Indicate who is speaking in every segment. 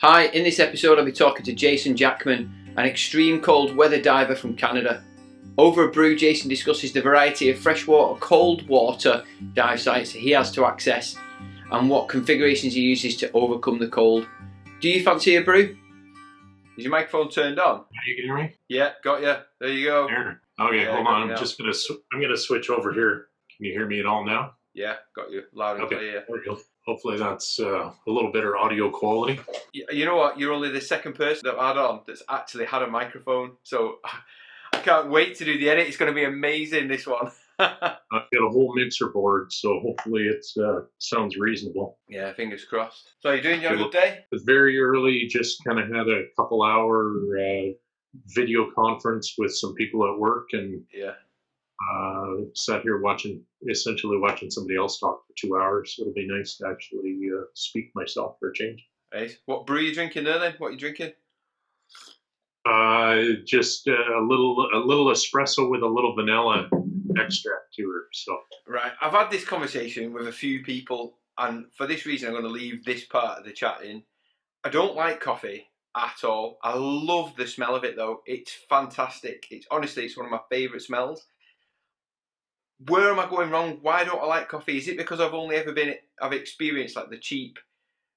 Speaker 1: Hi, in this episode I'll be talking to Jassen Jackman, an extreme cold weather diver from Canada. Over a brew, Jassen discusses the variety of freshwater, cold water dive sites he has to access and what configurations he uses to overcome the cold. Do you fancy a brew? Is your microphone turned on?
Speaker 2: You can hear me?
Speaker 1: Yeah, got you. There you go.
Speaker 2: There. Okay,
Speaker 1: Yeah,
Speaker 2: hold on. I'm gonna switch over here. Can you hear me at all now?
Speaker 1: Yeah, got you. Loud and clear.
Speaker 2: There we go. Hopefully that's a little better audio quality.
Speaker 1: You know what? You're only the second person that I've had on that's actually had a microphone. So I can't wait to do the edit. It's going to be amazing, this one.
Speaker 2: I've got a whole mixer board, so hopefully it sounds reasonable.
Speaker 1: Yeah, fingers crossed. So you're doing your good day?
Speaker 2: It's very early. Just kind of had a couple hour video conference with some people at work, and sat here essentially watching somebody else talk for 2 hours. It'll be nice to actually speak myself for a change.
Speaker 1: Right. What brew are you drinking there then? What are you drinking?
Speaker 2: Just a little espresso with a little vanilla extract to her. So
Speaker 1: right, I've had this conversation with a few people, and for this reason, I'm going to leave this part of the chat in. I don't like coffee at all. I love the smell of it though. It's fantastic. It's one of my favourite smells. Where am I going wrong? Why don't I like coffee? Is it because I've experienced like the cheap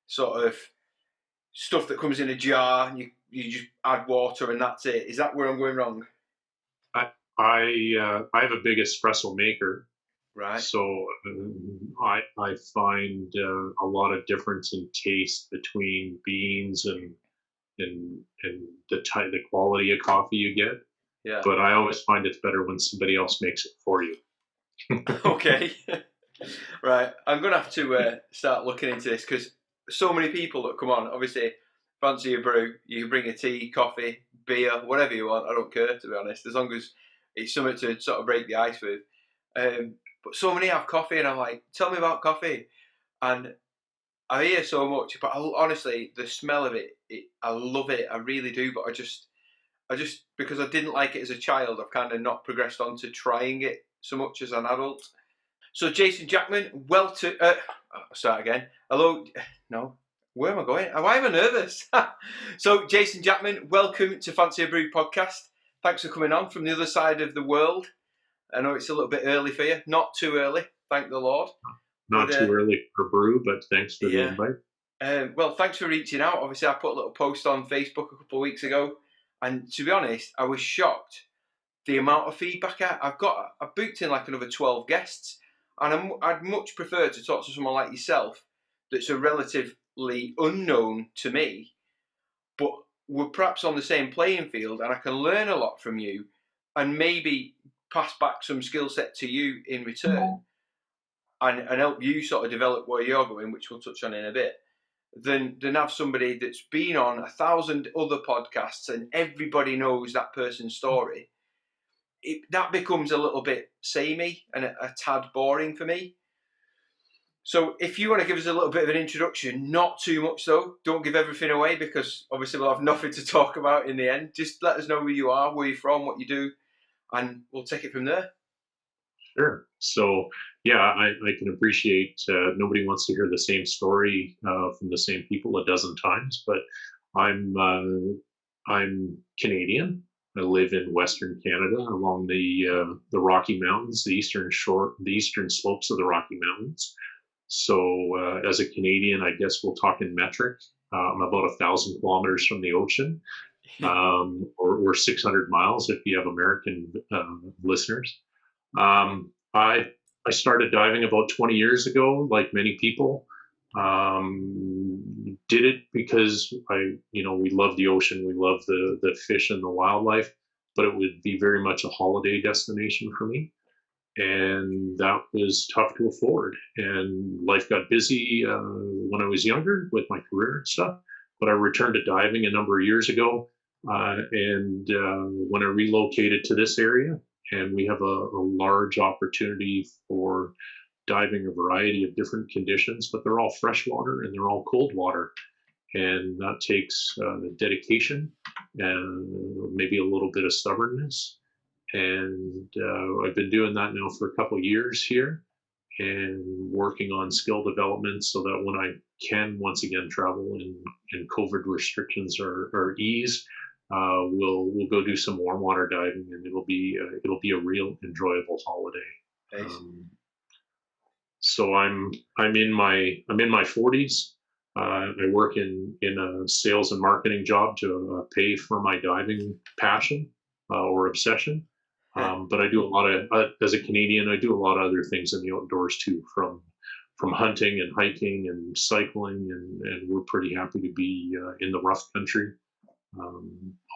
Speaker 1: sort of stuff that comes in a jar and you just add water and that's it? Is that where I'm going wrong?
Speaker 2: I have a big espresso maker,
Speaker 1: right?
Speaker 2: So I find a lot of difference in taste between beans and the quality of coffee you get.
Speaker 1: Yeah.
Speaker 2: But I always find it's better when somebody else makes it for you.
Speaker 1: Okay. Right. I'm going to have to start looking into this because so many people that come on, obviously, fancy a brew, you can bring a tea, coffee, beer, whatever you want. I don't care, to be honest, as long as it's something to sort of break the ice with. But so many have coffee and I'm like, tell me about coffee. And I hear so much, but honestly, the smell of it, I love it. I really do. But I just, because I didn't like it as a child, I've kind of not progressed on to trying it so much as an adult. So Jassen Jackman, start again. Hello, no, where am I going? Why am I nervous? So Jassen Jackman, welcome to Fancy a Brew podcast. Thanks for coming on from the other side of the world. I know it's a little bit early for you. Not too early, thank the Lord.
Speaker 2: Not too early for brew, but thanks for the invite.
Speaker 1: Well, thanks for reaching out. Obviously, I put a little post on Facebook a couple of weeks ago, and to be honest, I was shocked the amount of feedback I've got. I've booked in like another 12 guests, and I'd much prefer to talk to someone like yourself that's a relatively unknown to me, but we're perhaps on the same playing field, and I can learn a lot from you, and maybe pass back some skill set to you in return, and help you sort of develop where you're going, which we'll touch on in a bit, than have somebody that's been on 1,000 other podcasts and everybody knows that person's story. That becomes a little bit samey and a tad boring for me. So if you want to give us a little bit of an introduction, not too much though, don't give everything away because obviously we'll have nothing to talk about in the end. Just let us know who you are, where you're from, what you do, and we'll take it from there.
Speaker 2: Sure. So yeah, I can appreciate nobody wants to hear the same story from the same people a dozen times, but I'm Canadian. I live in Western Canada along the Rocky Mountains, the eastern slopes of the Rocky Mountains. So as a Canadian, I guess we'll talk in metric. I'm about 1,000 kilometers from the ocean, or 600 miles if you have American listeners. I started diving about 20 years ago, like many people. Did it because we love the ocean, we love the fish and the wildlife, but it would be very much a holiday destination for me. And that was tough to afford. And life got busy when I was younger with my career and stuff. But I returned to diving a number of years ago. And when I relocated to this area, and we have a large opportunity for diving a variety of different conditions, but they're all freshwater and they're all cold water. And that takes dedication and maybe a little bit of stubbornness. And I've been doing that now for a couple of years here. and working on skill development so that when I can once again travel and COVID restrictions are eased, we'll go do some warm water diving, and it'll be a real enjoyable holiday.
Speaker 1: Nice.
Speaker 2: So I'm in my 40s. I work in a sales and marketing job to pay for my diving passion or obsession. But I do a lot of as a Canadian, I do a lot of other things in the outdoors too, from hunting and hiking and cycling, and we're pretty happy to be in the rough country.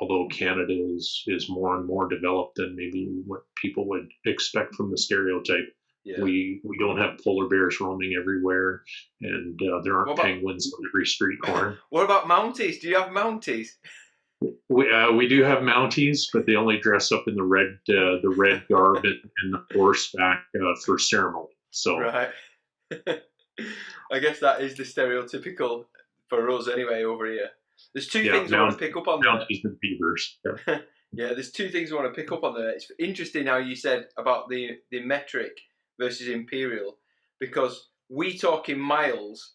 Speaker 2: Although Canada is more and more developed than maybe what people would expect from the stereotype.
Speaker 1: Yeah.
Speaker 2: We don't have polar bears roaming everywhere, and there aren't penguins on every street corner.
Speaker 1: What about Mounties? Do you have Mounties?
Speaker 2: We do have Mounties, but they only dress up in the red garb and the horseback for ceremony. So
Speaker 1: right. I guess that is the stereotypical for us anyway over here. There's two things I want to pick up on there.
Speaker 2: Mounties and beavers. Yeah.
Speaker 1: Yeah, there's two things I want to pick up on there. It's interesting how you said about the metric versus Imperial, because we talk in miles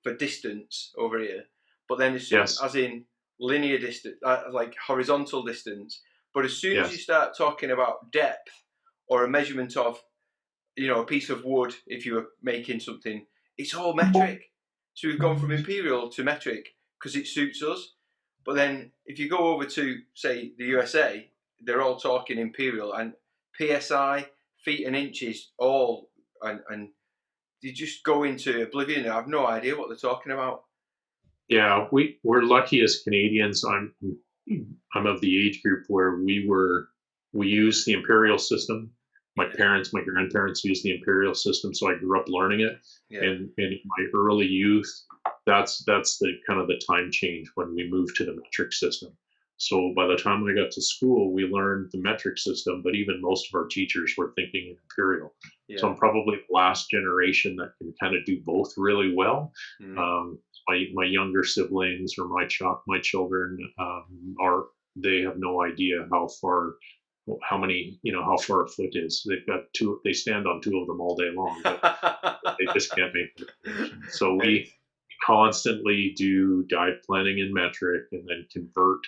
Speaker 1: for distance over here, but then as in linear distance, like horizontal distance. But as soon as you start talking about depth or a measurement of, a piece of wood, if you were making something, it's all metric. So we've gone from Imperial to metric because it suits us. But then if you go over to, say, the USA, they're all talking Imperial and PSI, feet and inches, all, and you just go into oblivion. I have no idea what they're talking about.
Speaker 2: Yeah, we're lucky as Canadians. I'm of the age group where we use the Imperial system. My grandparents used the Imperial system, so I grew up learning it. Yeah. And in my early youth, that's the kind of the time change when we moved to the metric system. So by the time I got to school, we learned the metric system, but even most of our teachers were thinking in Imperial. Yeah. So I'm probably the last generation that can kind of do both really well. Mm. My younger siblings or my children they have no idea how far a foot is. They stand on two of them all day long, but they just can't make it. So we constantly do dive planning in metric and then convert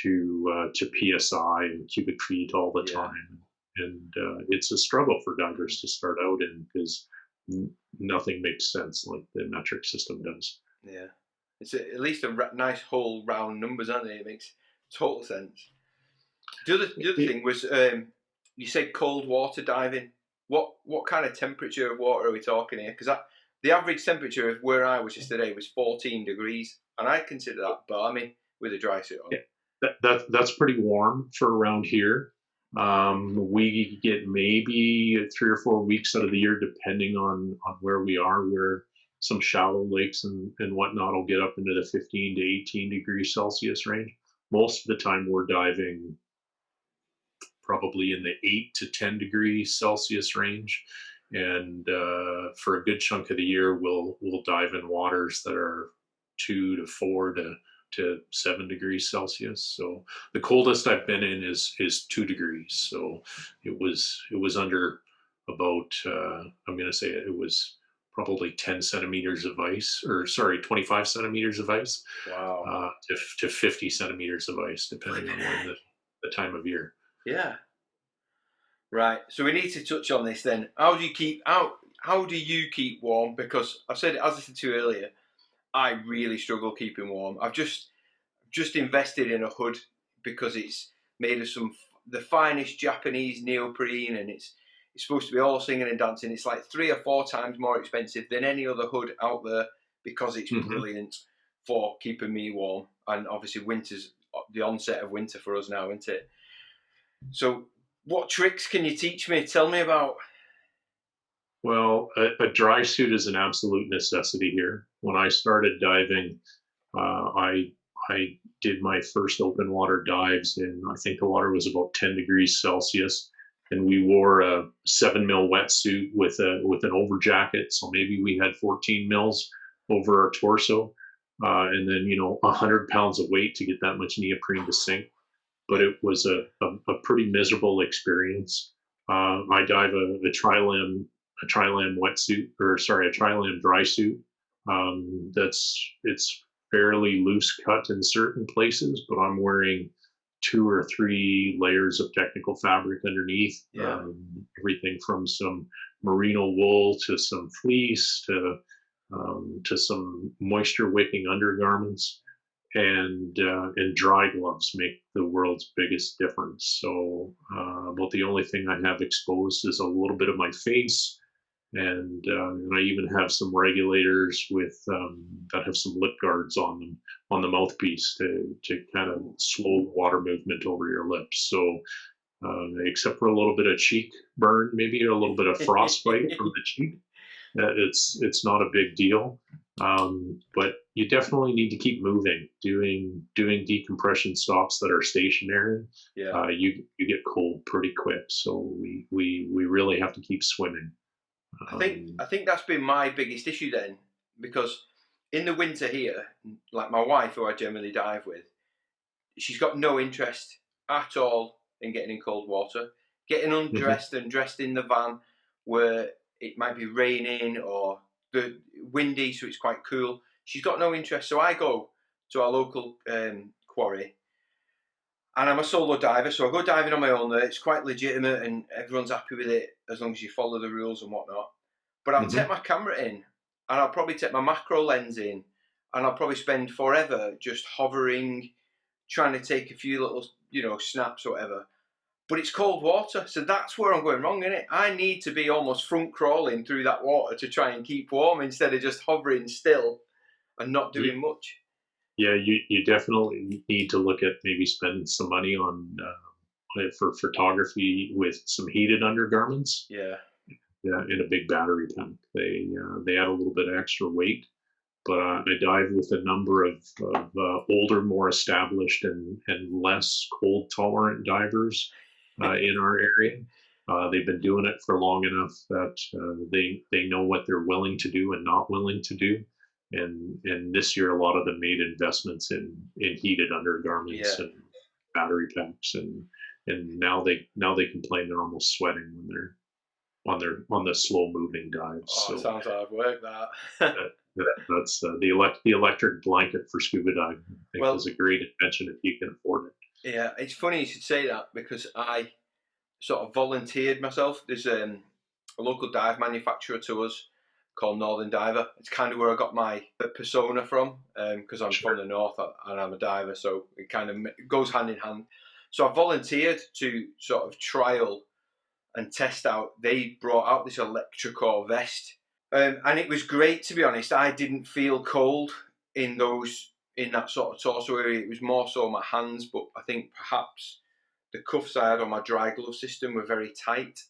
Speaker 2: to PSI and cubic feet all the time. And it's a struggle for divers to start out in because nothing makes sense like the metric system does.
Speaker 1: Yeah. It's at least a nice whole round numbers, aren't they? It makes total sense. The other thing was you said cold water diving. What kind of temperature of water are we talking here? Because the average temperature of where I was yesterday was 14 degrees, and I consider that balmy with a dry suit on.
Speaker 2: Yeah, that's pretty warm for around here. We get maybe 3 or 4 weeks out of the year, depending on where we are, where some shallow lakes and whatnot will get up into the 15 to 18 degrees Celsius range. Most of the time we're diving probably in the 8 to 10 degrees Celsius range. And for a good chunk of the year, we'll dive in waters that are 2 to 4 to 7 degrees Celsius. So the coldest I've been in is 2 degrees. So it was under about, I'm going to say it was probably 10 centimeters of ice, 25 centimeters of ice.
Speaker 1: Wow.
Speaker 2: To 50 centimeters of ice, depending on when the time of year.
Speaker 1: Yeah. Right. So we need to touch on this then. How do you keep warm? Because I've said, as I said to you earlier, I really struggle keeping warm. I've just invested in a hood because it's made of the finest Japanese neoprene, and it's supposed to be all singing and dancing. It's like 3 or 4 times more expensive than any other hood out there because it's brilliant for keeping me warm. And obviously winter's the onset of winter for us now, isn't it? So what tricks can you teach me? Tell me about.
Speaker 2: Well, a dry suit is an absolute necessity here. When I started diving, I did my first open water dives, and I think the water was about 10 degrees Celsius, and we wore a 7 mil wetsuit with an over jacket, so maybe we had 14 mils over our torso, and then 100 pounds of weight to get that much neoprene to sink. But it was a pretty miserable experience. I dive a tri-limb a Trilam wetsuit, or sorry, a Trilam dry suit. It's fairly loose cut in certain places, but I'm wearing 2 or 3 layers of technical fabric underneath.
Speaker 1: Yeah.
Speaker 2: Everything from some merino wool to some fleece to some moisture wicking undergarments, and dry gloves make the world's biggest difference. So about the only thing I have exposed is a little bit of my face, and I even have some regulators with that have some lip guards on them on the mouthpiece to kind of slow water movement over your lips. So except for a little bit of cheek burn, maybe a little bit of frostbite from the cheek, it's not a big deal. But you definitely need to keep moving, doing decompression stops that are stationary.
Speaker 1: Yeah.
Speaker 2: You get cold pretty quick, so we really have to keep swimming.
Speaker 1: I think that's been my biggest issue then, because in the winter here, like my wife, who I generally dive with, she's got no interest at all in getting in cold water. Getting undressed and dressed in the van where it might be raining or the windy, so it's quite cool. She's got no interest. So I go to our local quarry, and I'm a solo diver, so I go diving on my own there. It's quite legitimate, and everyone's happy with it as long as you follow the rules and whatnot. But I'll take my camera in, and I'll probably take my macro lens in, and I'll probably spend forever just hovering, trying to take a few little, snaps or whatever. But it's cold water, so that's where I'm going wrong, innit? I need to be almost front crawling through that water to try and keep warm instead of just hovering still and not doing much.
Speaker 2: Yeah, you definitely need to look at maybe spending some money on for photography with some heated undergarments.
Speaker 1: Yeah.
Speaker 2: Yeah, in a big battery pack. They add a little bit of extra weight, but I dive with a number of older, more established, and less cold tolerant divers in our area. They've been doing it for long enough that they know what they're willing to do and not willing to do. And this year, a lot of them made investments in heated undergarments and battery packs, and now they complain they're almost sweating when they're on the slow moving dives.
Speaker 1: Oh,
Speaker 2: so
Speaker 1: sounds hard work that.
Speaker 2: that's the electric blanket for scuba diving. I think is a great invention if you can afford it.
Speaker 1: Yeah, it's funny you should say that because I sort of volunteered myself. There's a local dive manufacturer to us called Northern Diver. It's kind of where I got my persona from because I'm from the north and I'm a diver, so it kind of goes hand in hand. So I volunteered to sort of trial and test out. They brought out this Electrocore vest, and it was great, to be honest. I didn't feel cold in that sort of torso area. It was more so my hands, but I think perhaps the cuffs I had on my dry glove system were very tight.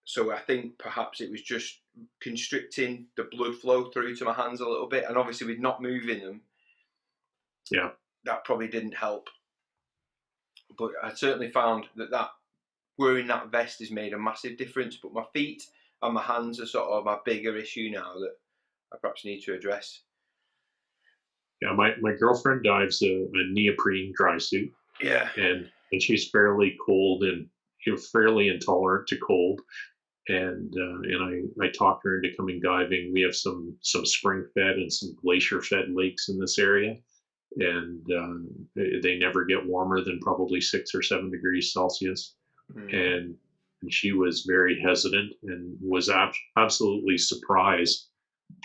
Speaker 1: So I think perhaps it was just constricting the blood flow through to my hands a little bit, and obviously with not moving them, that probably didn't help. But I certainly found that wearing that vest has made a massive difference. But my feet and my hands are sort of my bigger issue now that I perhaps need to address.
Speaker 2: Yeah, my girlfriend dives a neoprene dry suit.
Speaker 1: Yeah,
Speaker 2: and she's fairly cold and fairly intolerant to cold. And I talked her into coming diving. We have some spring fed and some glacier fed lakes in this area, and they never get warmer than probably 6 or 7 degrees Celsius. And she was very hesitant and was absolutely surprised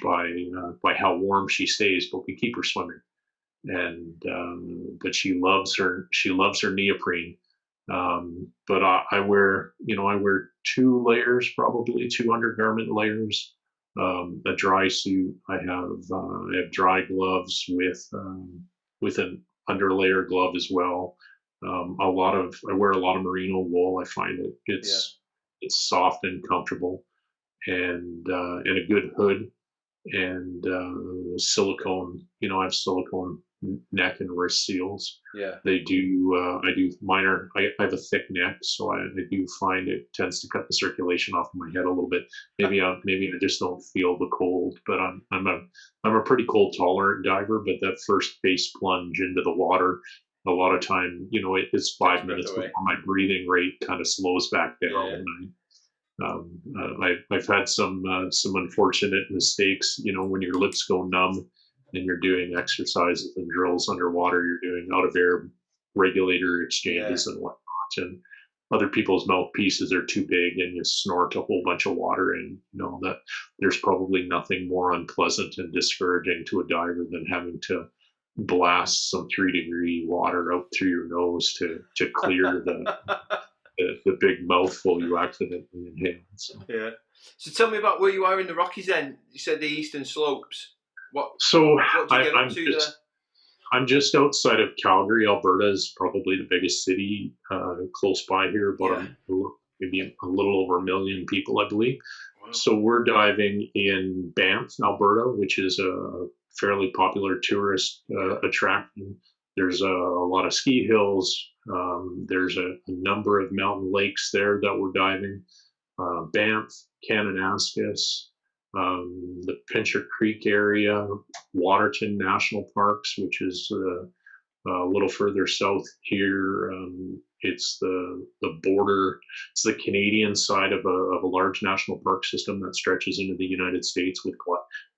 Speaker 2: by how warm she stays, but we keep her swimming. And but she loves her neoprene. But I wear 2 layers, probably 2 undergarment layers, a dry suit. I have dry gloves with an underlayer glove as well. I wear a lot of merino wool. I find it's soft and comfortable, and a good hood, and silicone. I have silicone neck and wrist seals.
Speaker 1: Yeah.
Speaker 2: They do. I do minor. I have a thick neck, so I do find it tends to cut the circulation off my head a little bit. Maybe I just don't feel the cold, but I'm a pretty cold tolerant diver. But that first face plunge into the water, a lot of time, it's 5 minutes before my breathing rate kind of slows back down. I've had some unfortunate mistakes. You know, when your lips go numb and you're doing exercises and drills underwater, you're doing out of air regulator
Speaker 1: Yeah.
Speaker 2: exchanges and whatnot, and other people's mouthpieces are too big, and you snort a whole bunch of water. And you know that there's probably nothing more unpleasant and discouraging to a diver than having to blast some 3-degree water out through your nose to clear the big mouthful you accidentally inhaled. So,
Speaker 1: Yeah. So tell me about where you are in the Rockies then. You said the Eastern Slopes. What
Speaker 2: so
Speaker 1: what do you get up
Speaker 2: I'm
Speaker 1: to there?
Speaker 2: I'm just outside of Calgary. Alberta is probably the biggest city close by here, about
Speaker 1: Yeah.
Speaker 2: maybe a little over 1 million people, I believe.
Speaker 1: Wow.
Speaker 2: So we're diving in Banff, Alberta, which is a fairly popular tourist
Speaker 1: Yeah.
Speaker 2: attraction. There's a lot of ski hills. There's a number of mountain lakes there that we're diving. Banff, Kananaskis, the Pincher Creek area, Waterton National Parks, which is a little further south here. It's the border. It's the Canadian side of a large national park system that stretches into the United States with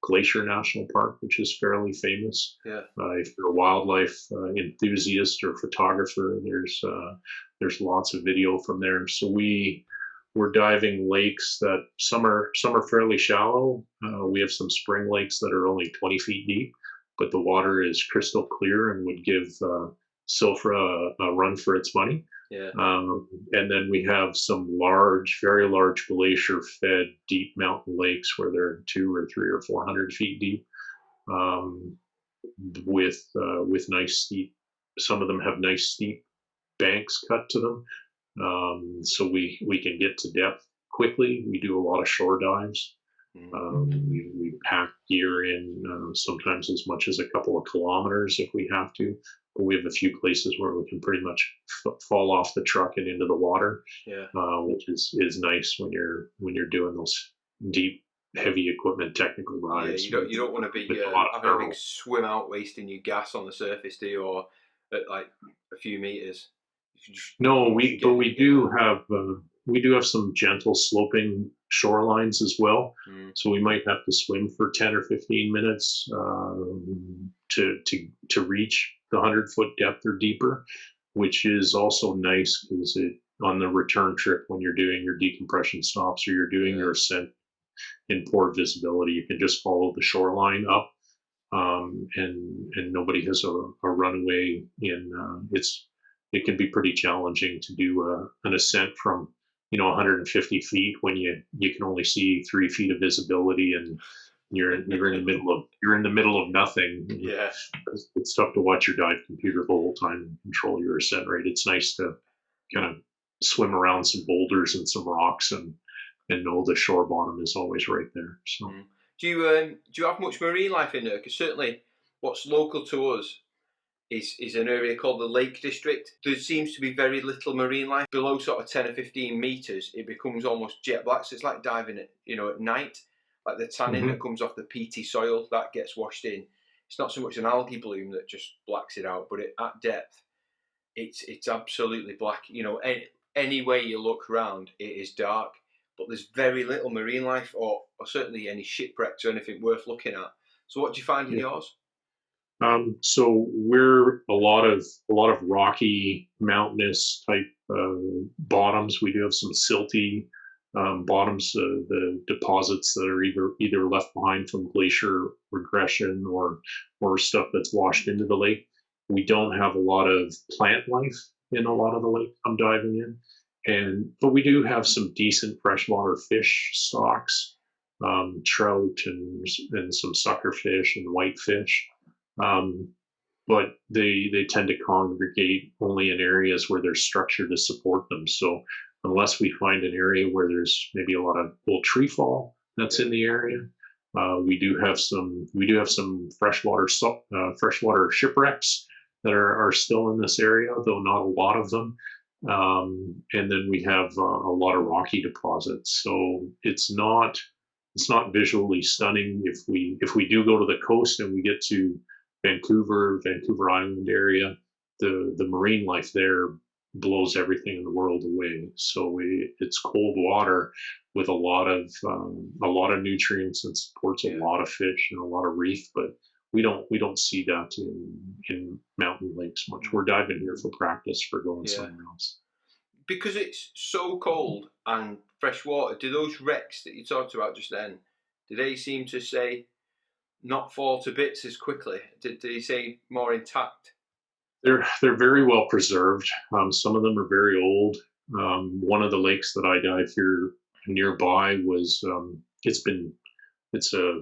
Speaker 2: Glacier National Park, which is fairly famous.
Speaker 1: Yeah.
Speaker 2: If you're a wildlife enthusiast or photographer, there's lots of video from there. So we're diving lakes that some are fairly shallow. We have some spring lakes that are only 20 feet deep, but the water is crystal clear and would give Silfra a run for its money.
Speaker 1: Yeah.
Speaker 2: And then we have some large, very large glacier-fed deep mountain lakes where they're 2 or 3 or 400 feet deep, with nice steep. Some of them have nice steep banks cut to them, so we can get to depth quickly. We do a lot of shore dives. We pack gear in sometimes as much as a couple of kilometers if we have to. But we have a few places where we can pretty much fall off the truck and into the water,
Speaker 1: Yeah.
Speaker 2: which is nice when you're doing those deep, heavy equipment technical
Speaker 1: Yeah.
Speaker 2: dives.
Speaker 1: You don't want to be
Speaker 2: with a lot of
Speaker 1: having a big
Speaker 2: peril.
Speaker 1: swim out, wasting your gas on the surface, do you? Or at like a few meters.
Speaker 2: No,
Speaker 1: Get in
Speaker 2: we
Speaker 1: and get
Speaker 2: do have some gentle sloping shorelines as well.
Speaker 1: there.
Speaker 2: So we might have to swim for 10 or 15 minutes to reach the 100-foot depth or deeper, which is also nice because on the return trip when you're doing your decompression stops or you're doing your ascent in poor visibility, you can just follow the shoreline up, and nobody has a runaway in. It can be pretty challenging to do an ascent from 150 feet when you can only see 3 feet of visibility and you're in the middle of nothing.
Speaker 1: Yeah.
Speaker 2: It's tough to watch your dive computer the whole time and control your ascent rate. It's nice to kind of swim around some boulders and some rocks and know the shore bottom is always right there. So.
Speaker 1: Do you have much marine life in there? Because certainly, what's local to us is an area called the Lake District. There seems to be very little marine life below sort of 10 or 15 meters. It becomes almost jet black. So it's like diving at night, like the tannin that comes off the peaty soil that gets washed in. It's not so much an algae bloom that just blacks it out, but at depth, it's absolutely black. Any way you look around, it is dark. But there's very little marine life, or certainly any shipwrecks or anything worth looking at. So what do you find in yours?
Speaker 2: So we're a lot of rocky, mountainous type bottoms. We do have some silty bottoms, the deposits that are either left behind from glacier regression or stuff that's washed into the lake. We don't have a lot of plant life in a lot of the lake I'm diving in, but we do have some decent freshwater fish stocks, trout and some sucker fish and whitefish. But they tend to congregate only in areas where there's structure to support them. So unless we find an area where there's maybe a lot of old tree fall that's in the area, we do have some freshwater shipwrecks that are still in this area, though not a lot of them. And then we have a lot of rocky deposits. So it's not visually stunning. If we do go to the coast and we get to Vancouver Island area, the marine life there blows everything in the world away. So it's cold water with a lot of nutrients and supports a
Speaker 1: Yeah,
Speaker 2: lot of fish and a lot of reef, but we don't see that in mountain lakes much. We're diving here for practice for going
Speaker 1: yeah.
Speaker 2: somewhere else.
Speaker 1: Because it's so cold and fresh water, do those wrecks that you talked about just then, do they seem to say not fall to bits as quickly? Did they say more intact?
Speaker 2: They're very well preserved. Some of them are very old. One of the lakes that I dive here nearby was it's a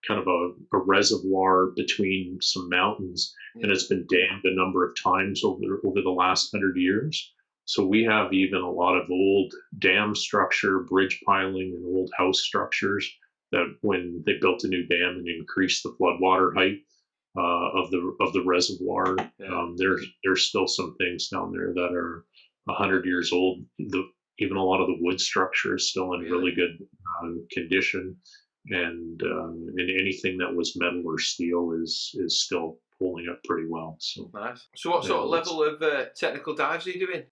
Speaker 2: kind of a reservoir between some mountains, and
Speaker 1: Yeah.
Speaker 2: it's been dammed a number of times over the last 100 years. So we have even a lot of old dam structure, bridge piling, and old house structures that when they built a new dam and increased the floodwater height of the reservoir,
Speaker 1: Yeah.
Speaker 2: there's still some things down there that are 100 years old. Even a lot of the wood structure is still in
Speaker 1: Really?
Speaker 2: really good condition, and anything that was metal or steel is still holding up pretty well. So
Speaker 1: Nice. So, what sort
Speaker 2: yeah,
Speaker 1: of level of technical dives are you doing?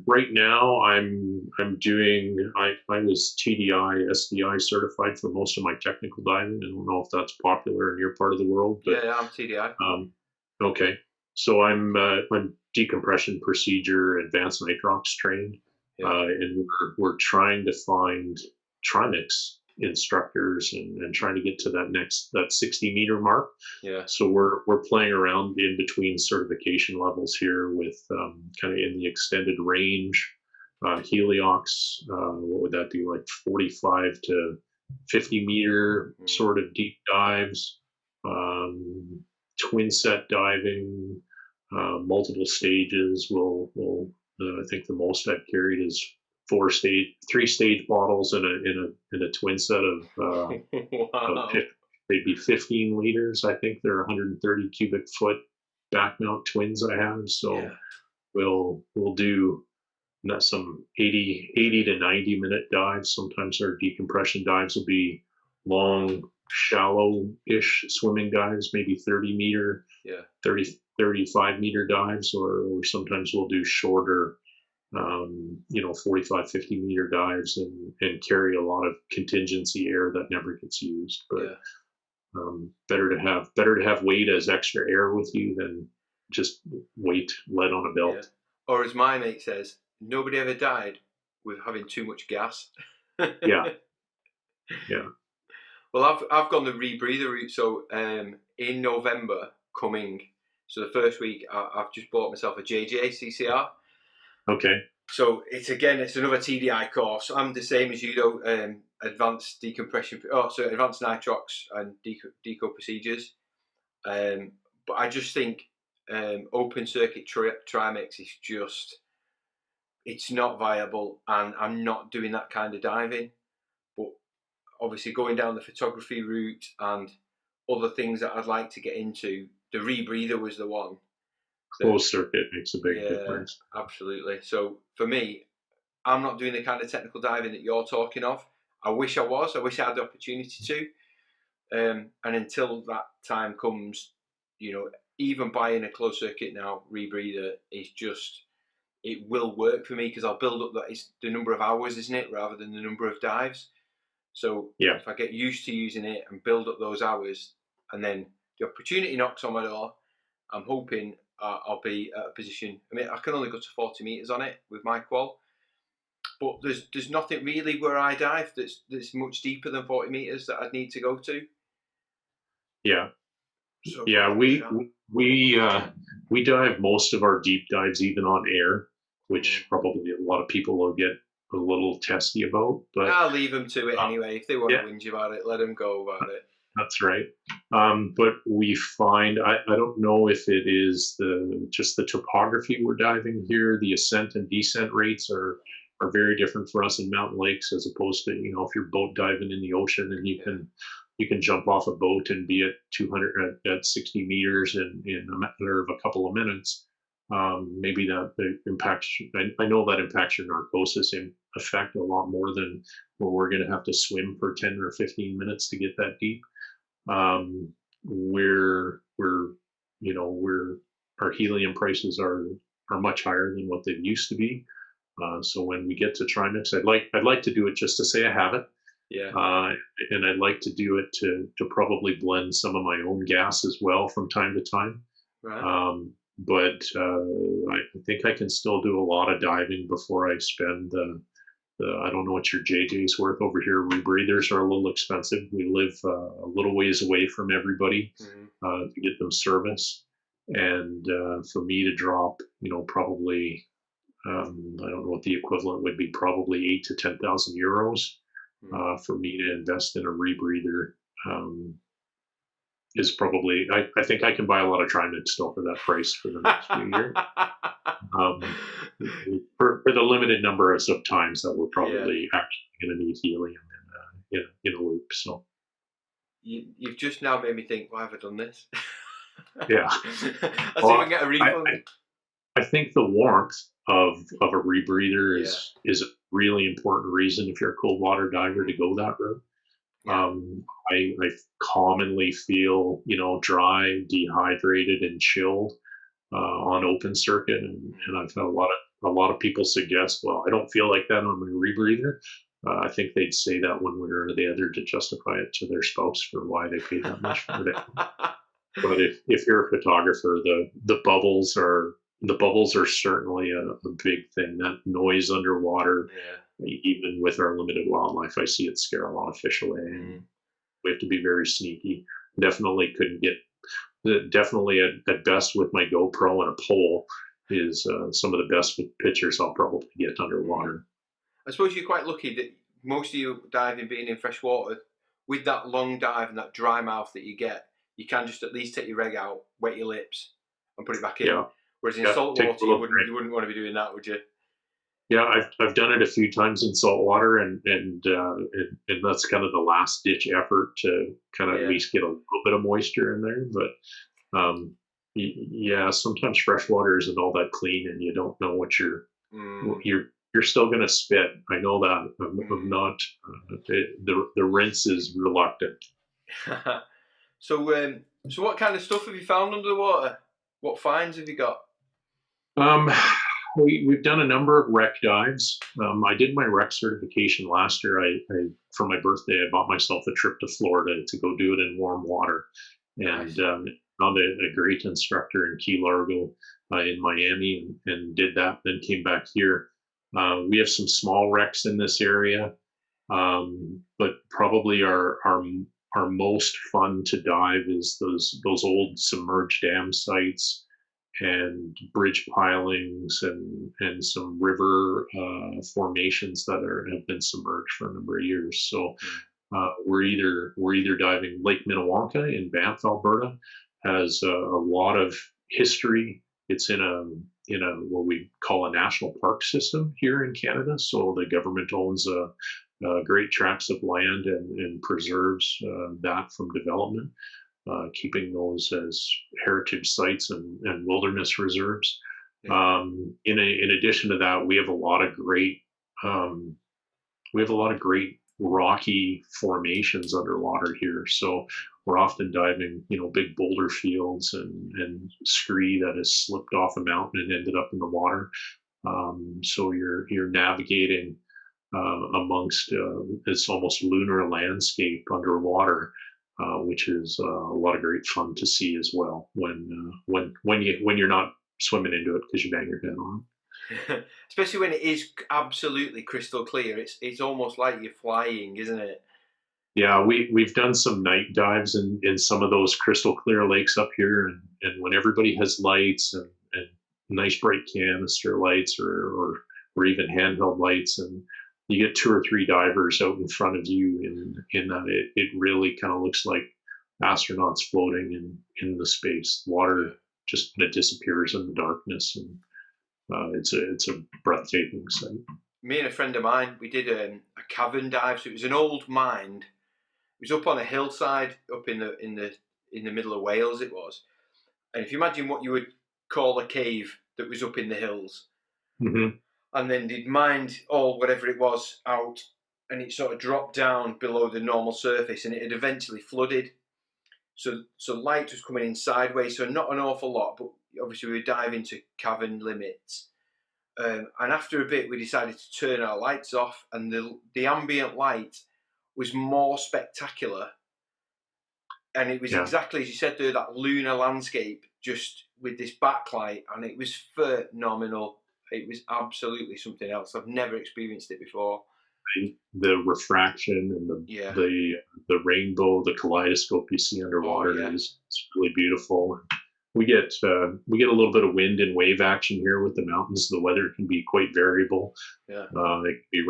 Speaker 2: right now I'm doing I was TDI SDI certified for most of my technical diving. I don't know if that's popular in your part of the world, but
Speaker 1: Yeah, yeah, I'm TDI.
Speaker 2: um, okay. So I'm decompression procedure advanced nitrox trained,
Speaker 1: Yeah,
Speaker 2: and we're trying to find trimix instructors and trying to get to that 60-meter mark.
Speaker 1: yeah,
Speaker 2: So we're playing around in between certification levels here with kind of in the extended range, heliox. What would that be, like 45 to 50-meter
Speaker 1: mm,
Speaker 2: sort of deep dives, um, twin set diving, multiple stages. I think the most I've carried is 3 stage bottles in a twin set of
Speaker 1: wow.
Speaker 2: they'd be 15 liters. I think they're 130 cubic foot back mount twins I have. So
Speaker 1: Yeah,
Speaker 2: we'll do some 80 to 90-minute dives. Sometimes our decompression dives will be long, shallow-ish swimming dives, maybe 30-meter,
Speaker 1: yeah,
Speaker 2: 35-meter dives, or sometimes we'll do shorter 45, 50-meter dives and carry a lot of contingency air that never gets used. But
Speaker 1: yeah,
Speaker 2: better to have weight as extra air with you than just weight lead on a
Speaker 1: yeah.
Speaker 2: belt.
Speaker 1: Or as my mate says, nobody ever died with having too much gas.
Speaker 2: Yeah, yeah.
Speaker 1: Well, I've gone the rebreather route. So in November coming, so the first week I've just bought myself a JJ CCR.
Speaker 2: Okay.
Speaker 1: So it's another TDI course. I'm the same as you though. Advanced decompression. Oh, so advanced nitrox and deco procedures. But I just think open circuit trimix is just it's not viable, and I'm not doing that kind of diving. But obviously, going down the photography route and other things that I'd like to get into, the rebreather was the one that,
Speaker 2: Closed circuit makes a big
Speaker 1: yeah,
Speaker 2: difference.
Speaker 1: absolutely. So for me, I'm not doing the kind of technical diving that you're talking of. I wish I was. I wish I had the opportunity to. And until that time comes, you know, even buying a closed circuit now rebreather is just it will work for me because I'll build up that it's the number of hours, isn't it, rather than the number of dives. So
Speaker 2: Yeah,
Speaker 1: if I get used to using it and build up those hours, and then the opportunity knocks on my door, I'm hoping I'll be at a position. I mean, I can only go to 40 meters on it with my qual, but there's nothing really where I dive that's much deeper than 40 meters that I'd need to go to.
Speaker 2: yeah,
Speaker 1: So I've got to
Speaker 2: yeah.
Speaker 1: give it a shot.
Speaker 2: We dive most of our deep dives even on air,
Speaker 1: Mm.
Speaker 2: which probably a lot of people will get a little testy about. But
Speaker 1: I'll leave them to it
Speaker 2: uh,
Speaker 1: anyway. If they want to
Speaker 2: yeah,
Speaker 1: whinge about it, let them go about it.
Speaker 2: that's right. But we find I don't know if it is the topography we're diving here. The ascent and descent rates are very different for us in mountain lakes as opposed to if you're boat diving in the ocean and
Speaker 1: Yeah,
Speaker 2: you can jump off a boat and be at 200 at 60 meters in a matter of a couple of minutes. Maybe that impacts. I know that impacts your narcosis effect a lot more than where we're going to have to swim for 10 or 15 minutes to get that deep. We're our helium prices much higher than what they used to be. So when we get to trimix, I'd like to do it just to say I have it.
Speaker 1: Yeah.
Speaker 2: And I'd like to do it to probably blend some of my own gas as well from time to time.
Speaker 1: Right.
Speaker 2: But I think I can still do a lot of diving before I spend I don't know what your JJ's worth over here. Rebreathers are a little expensive. We live a little ways away from everybody to get them service. And for me to drop, probably, I don't know what the equivalent would be, probably 8 to 10,000 euros for me to invest in a rebreather is probably, I think I can buy a lot of Trimix still for that price for the next few years. For the limited number of times that we're probably actually going to need helium in a loop. So
Speaker 1: you've just now made me think, why have I done this?
Speaker 2: Yeah.
Speaker 1: Let's even get a refund.
Speaker 2: I think the warmth of a rebreather is a really important reason if you're a cold water diver to go that route. I commonly feel, dry, dehydrated, and chilled on open circuit, and I've had a lot of people suggest, well, I don't feel like that on my rebreather. I think they'd say that one way or the other to justify it to their spouse for why they paid that much for it. But if you're a photographer, the bubbles are certainly a big thing. That noise underwater, even with our limited wildlife, I see it scare a lot of fish away. And we have to be very sneaky. Definitely couldn't get. Definitely at best with my GoPro and a pole is some of the best pictures I'll probably get underwater.
Speaker 1: I suppose you're quite lucky that most of you diving being in fresh water, with that long dive and that dry mouth that you get, you can just at least take your reg out, wet your lips, and put it back in.
Speaker 2: Yeah.
Speaker 1: Whereas in salt water, you wouldn't want to be doing that, would you?
Speaker 2: Yeah, I've done it a few times in salt water, and that's kind of the last ditch effort to kind of at least get a little bit of moisture in there. But sometimes fresh water isn't all that clean, and you don't know what you're still going to spit. I know that. I'm not. The rinse is reluctant.
Speaker 1: So what kind of stuff have you found under the water? What finds have you got?
Speaker 2: We've done a number of wreck dives. I did my wreck certification last year. I for my birthday, I bought myself a trip to Florida to go do it in warm water, and found a great instructor in Key Largo in Miami, and did that. Then came back here. We have some small wrecks in this area, but probably our most fun to dive is those old submerged dam sites and bridge pilings and some river formations that have been submerged for a number of years. So we're either diving Lake Minnewanka in Banff, Alberta, has a lot of history. It's in a what we call a national park system here in Canada. So the government owns great tracts of land and preserves that from development. Keeping those as heritage sites and wilderness reserves. In addition to that, we have a lot of great rocky formations underwater here. So we're often diving, big boulder fields and scree that has slipped off a mountain and ended up in the water. So you're navigating amongst this almost lunar landscape underwater. Which is a lot of great fun to see as well when you're not swimming into it because you bang your head on
Speaker 1: it. Especially when it is absolutely crystal clear. It's almost like you're flying, isn't it?
Speaker 2: Yeah, we've done some night dives in some of those crystal clear lakes up here, and when everybody has lights and nice bright canister lights or even handheld lights, and you get 2 or 3 divers out in front of you in that it really kind of looks like astronauts floating in the space. Water just kind of disappears in the darkness, and it's a breathtaking sight.
Speaker 1: Me and a friend of mine, we did a cavern dive. So it was an old mine. It was up on a hillside up in the middle of Wales. It was, and if you imagine what you would call a cave that was up in the hills.
Speaker 2: Mm-hmm.
Speaker 1: And then they'd mined whatever it was out, and it sort of dropped down below the normal surface, and it had eventually flooded. So light was coming in sideways, so not an awful lot, but obviously we were diving to cavern limits. And after a bit, we decided to turn our lights off, and the ambient light was more spectacular. And it was exactly as you said there, that lunar landscape, just with this backlight, and it was phenomenal. It was absolutely something else. I've never experienced it before.
Speaker 2: The refraction and the rainbow, the kaleidoscope you see underwater is really beautiful. We get a little bit of wind and wave action here with the mountains. The weather can be quite variable. Yeah. It can be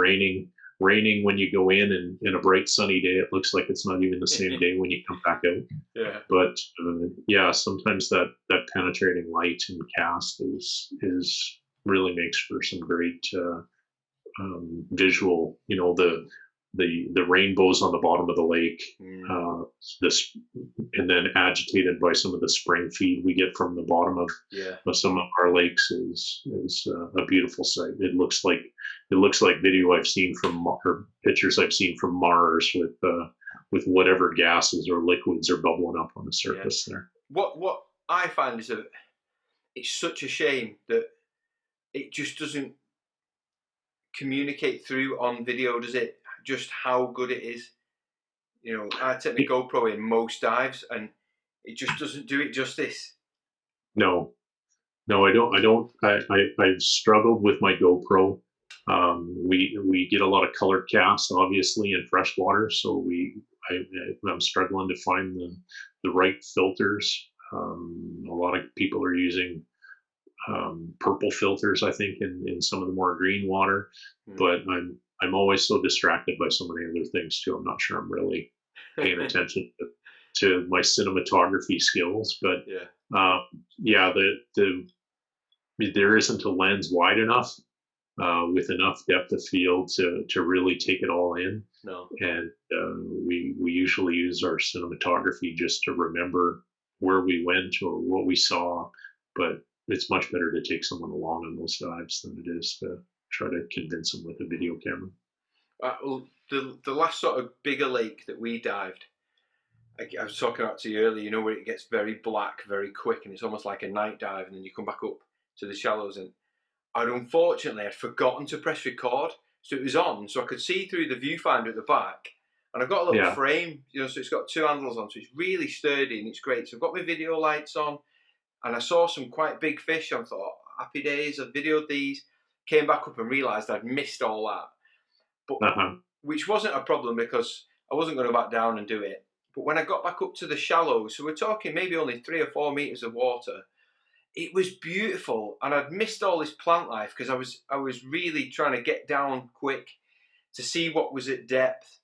Speaker 2: raining when you go in, and in a bright sunny day, it looks like it's not even the same day when you come back out. Yeah. But sometimes that penetrating light and cast is really makes for some great visual. You know, the rainbows on the bottom of the lake, and then agitated by some of the spring feed we get from the bottom of some of our lakes is a beautiful sight. It looks like video I've seen or pictures I've seen from Mars with whatever gases or liquids are bubbling up on the surface there.
Speaker 1: What I find is it's such a shame that it just doesn't communicate through on video, does it? Just how good it is. You know, I take my GoPro in most dives, and it just doesn't do it justice.
Speaker 2: No, I don't. I've struggled with my GoPro. We get a lot of colored casts, obviously, in freshwater, so I'm struggling to find the right filters. A lot of people are using purple filters, I think, in some of the more green water, but I'm always so distracted by so many other things too. I'm not sure I'm really paying attention to my cinematography skills, but there isn't a lens wide enough with enough depth of field to really take it all in. No. And we usually use our cinematography just to remember where we went or what we saw, but it's much better to take someone along on those dives than it is to try to convince them with a video camera.
Speaker 1: Well, the last sort of bigger lake that we dived, I was talking about to you earlier, you know, where it gets very black very quick, and it's almost like a night dive, and then you come back up to the shallows, and I'd forgotten to press record, so it was on, so I could see through the viewfinder at the back, and I've got a little frame, you know, so it's got two handles on, so it's really sturdy and it's great. So I've got my video lights on, and I saw some quite big fish. I thought, happy days, I videoed these, came back up and realised I'd missed all that. But which wasn't a problem because I wasn't going to back down and do it. But when I got back up to the shallows, so we're talking maybe only 3 or 4 meters of water, it was beautiful, and I'd missed all this plant life because I was really trying to get down quick to see what was at depth.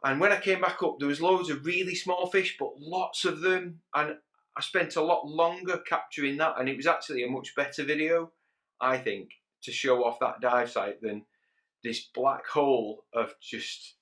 Speaker 1: And when I came back up, there was loads of really small fish, but lots of them, and I spent a lot longer capturing that, and it was actually a much better video, I think, to show off that dive site than this black hole of just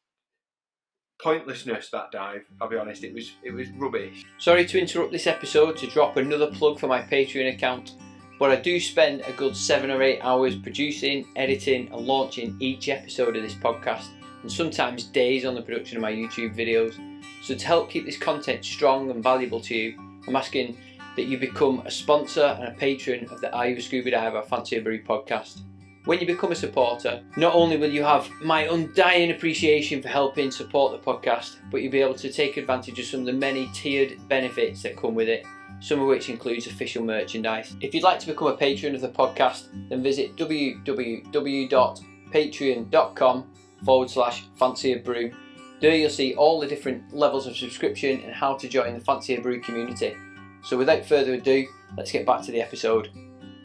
Speaker 1: pointlessness. That dive, I'll be honest, it was rubbish. Sorry to interrupt this episode to drop another plug for my Patreon account, but I do spend a good 7 or 8 hours producing, editing and launching each episode of this podcast, and sometimes days on the production of my YouTube videos. So to help keep this content strong and valuable to you, I'm asking that you become a sponsor and a patron of the Are You a Scuba Diver Fancy a Brew podcast. When you become a supporter, not only will you have my undying appreciation for helping support the podcast, but you'll be able to take advantage of some of the many tiered benefits that come with it, some of which includes official merchandise. If you'd like to become a patron of the podcast, then visit www.patreon.com/fancyabrew. There you'll see all the different levels of subscription and how to join the Fancy a Brew community. So without further ado, let's get back to the episode.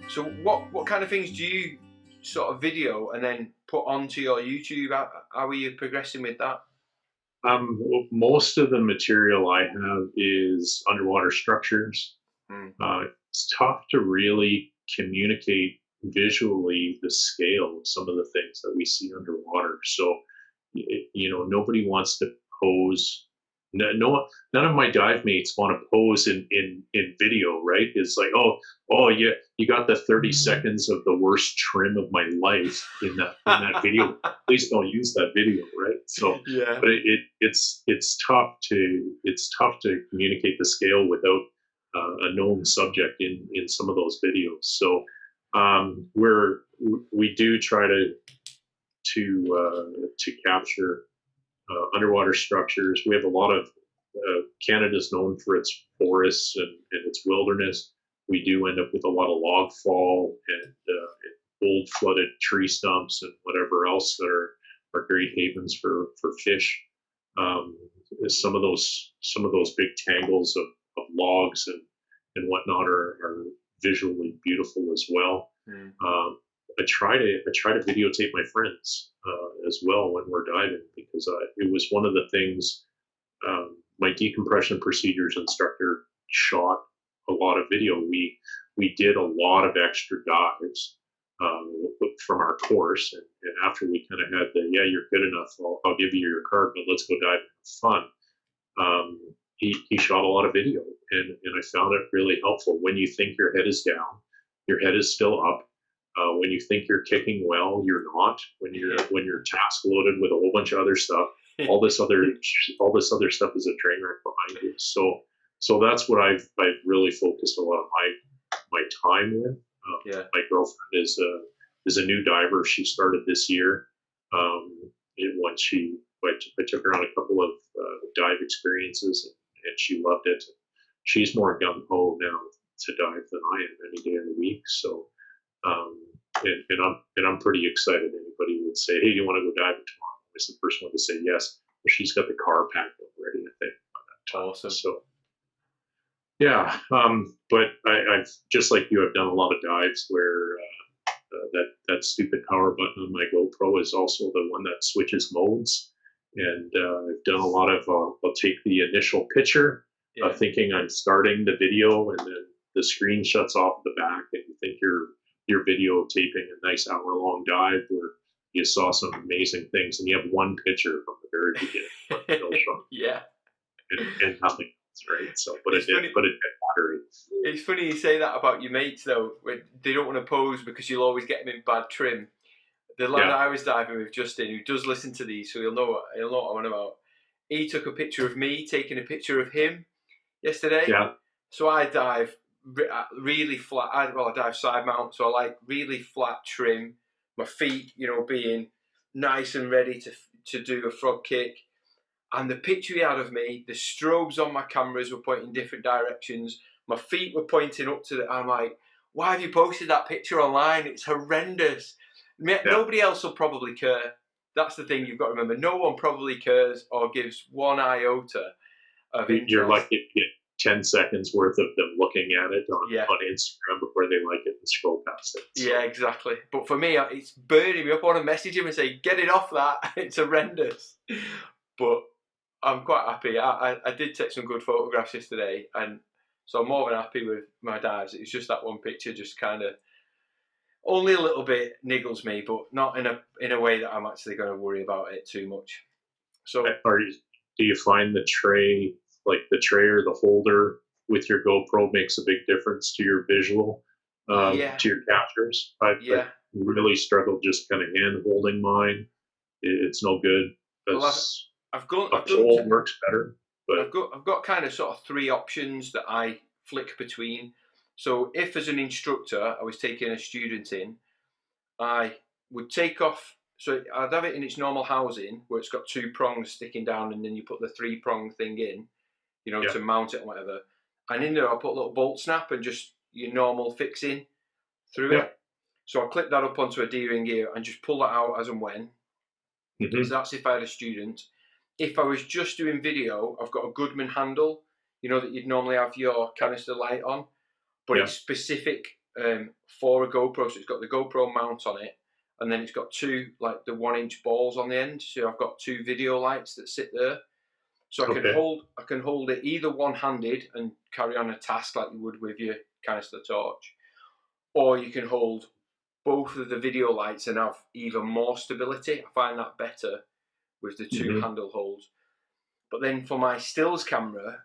Speaker 1: So what kind of things do you sort of video and then put onto your YouTube? How are you progressing with that?
Speaker 2: Most of the material I have is underwater structures. It's tough to really communicate visually the scale of some of the things that we see underwater. So, nobody wants to pose. None of my dive mates want to pose in video, right? It's like, oh yeah, you got the 30 seconds of the worst trim of my life in that video. Please don't use that video, right? So, but it's tough to communicate the scale without a known subject in some of those videos. So we do try to capture underwater structures. We have a lot of Canada's known for its forests and its wilderness. We do end up with a lot of log fall and old flooded tree stumps and whatever else that are great havens for fish. Um, some of those big tangles of logs and whatnot are visually beautiful as well.
Speaker 1: Mm.
Speaker 2: I try to videotape my friends as well when we're diving, because it was one of the things. My decompression procedures instructor shot a lot of video. We did a lot of extra dives from our course, and after we kind of had the you're good enough, I'll give you your card, but let's go dive and have fun. He shot a lot of video, and I found it really helpful. When you think your head is down, your head is still up. When you think you're kicking well, you're not. When you're task loaded with a whole bunch of other stuff, all this other stuff is a train wreck behind you. So that's what I've really focused a lot of my time with. My girlfriend is a new diver. She started this year. I took her on a couple of dive experiences, and she loved it. She's more gung ho now to dive than I am any day of the week. So. And I'm pretty excited. Anybody would say, "Hey, do you want to go diving tomorrow?" I was the first one to say yes. But she's got the car packed up ready, I think.
Speaker 1: Awesome.
Speaker 2: So, yeah. But I've just like you, I've done a lot of dives where that stupid power button on my GoPro is also the one that switches modes. And I've done a lot of. I'll take the initial picture, thinking I'm starting the video, and then the screen shuts off the back, and you think you're videotaping a nice hour-long dive where you saw some amazing things, and you have one picture from the very beginning.
Speaker 1: Yeah.
Speaker 2: And nothing else, right? So, but it did battery.
Speaker 1: It's funny you say that about your mates, though. When they don't want to pose because you'll always get them in bad trim. The lad I was diving with, Justin, who does listen to these, so he'll know what I'm on about. He took a picture of me taking a picture of him yesterday.
Speaker 2: Yeah.
Speaker 1: So I dive really flat. I dive side mount, so I like really flat trim. My feet, being nice and ready to do a frog kick. And the picture he had of me, the strobes on my cameras were pointing different directions. My feet were pointing up to I'm like, why have you posted that picture online? It's horrendous. Nobody else will probably care. That's the thing you've got to remember. No one probably cares or gives one iota of interest.
Speaker 2: You're lucky to get 10 seconds worth of them looking at it on Instagram before they like it and scroll past it. So.
Speaker 1: Yeah, exactly. But for me, it's burning me up. I want to message him and say, get it off that. It's horrendous. But I'm quite happy. I did take some good photographs yesterday, and so I'm more than happy with my dives. It's just that one picture just kind of only a little bit niggles me, but not in a way that I'm actually going to worry about it too much. So,
Speaker 2: do you find the tray, like the tray or the holder with your GoPro, makes a big difference to your visual, to your captures? I've really struggled just kind of hand holding mine. It's no good.
Speaker 1: I've done
Speaker 2: works better. But
Speaker 1: I've got kind of sort of three options that I flick between. So if as an instructor I was taking a student in, I would take off. So I'd have it in its normal housing where it's got two prongs sticking down, and then you put the 3-prong thing in, to mount it and whatever. And in there I'll put a little bolt snap and just your normal fixing through it. So I'll clip that up onto a D-ring gear and just pull that out as and when. So that's if I had a student. If I was just doing video, I've got a Goodman handle, that you'd normally have your canister light on, but it's specific for a GoPro. So it's got the GoPro mount on it, and then it's got two, like the 1-inch balls on the end. So I've got two video lights that sit there. So I can hold it either one-handed and carry on a task like you would with your canister torch, or you can hold both of the video lights and have even more stability. I find that better with the two handle holds. But then for my stills camera,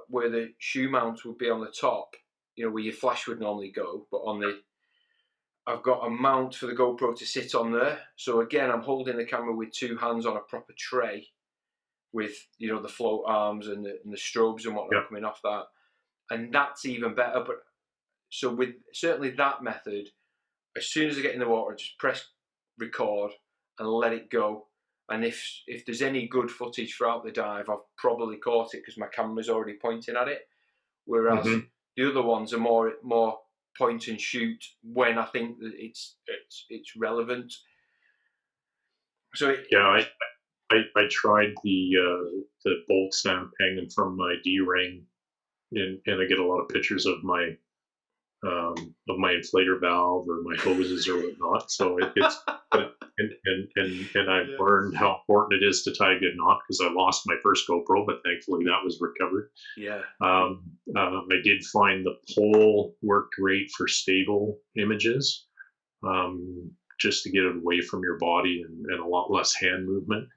Speaker 1: where the shoe mount would be on the top, where your flash would normally go, but I've got a mount for the GoPro to sit on there. So again, I'm holding the camera with two hands on a proper tray with, the float arms and the strobes and whatnot coming off that. and that's even better. But so with certainly that method, as soon as I get in the water, just press record and let it go. And if there's any good footage throughout the dive, I've probably caught it because my camera's already pointing at it. Whereas the other ones are more point and shoot when I think that it's relevant. So
Speaker 2: I tried the bolt snap hanging from my D-ring, and I get a lot of pictures of my inflator valve or my hoses or whatnot. So it's and I've learned how important it is to tie a good knot, because I lost my first GoPro, but thankfully that was recovered.
Speaker 1: Yeah.
Speaker 2: I did find the pole worked great for stable images, just to get it away from your body and a lot less hand movement.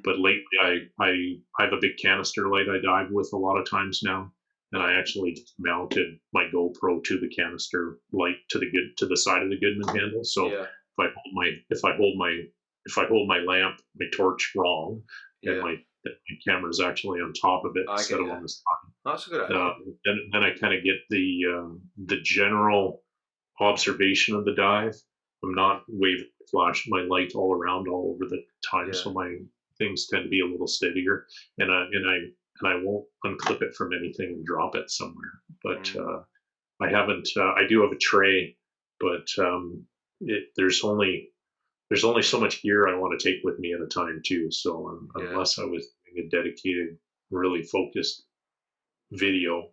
Speaker 2: But lately, I have a big canister light I dive with a lot of times now, and I actually just mounted my GoPro to the canister light to the side of the Goodman handle. So if I hold my lamp, my torch wrong, and my camera is actually on top of it instead of on the side.
Speaker 1: That's a good idea.
Speaker 2: Then I kind of get the general observation of the dive. I'm not waving my light all around all over the time, so my things tend to be a little steadier, and I won't unclip it from anything and drop it somewhere. But I haven't. I do have a tray, but there's only so much gear I want to take with me at a time too. So unless I was doing a dedicated, really focused video,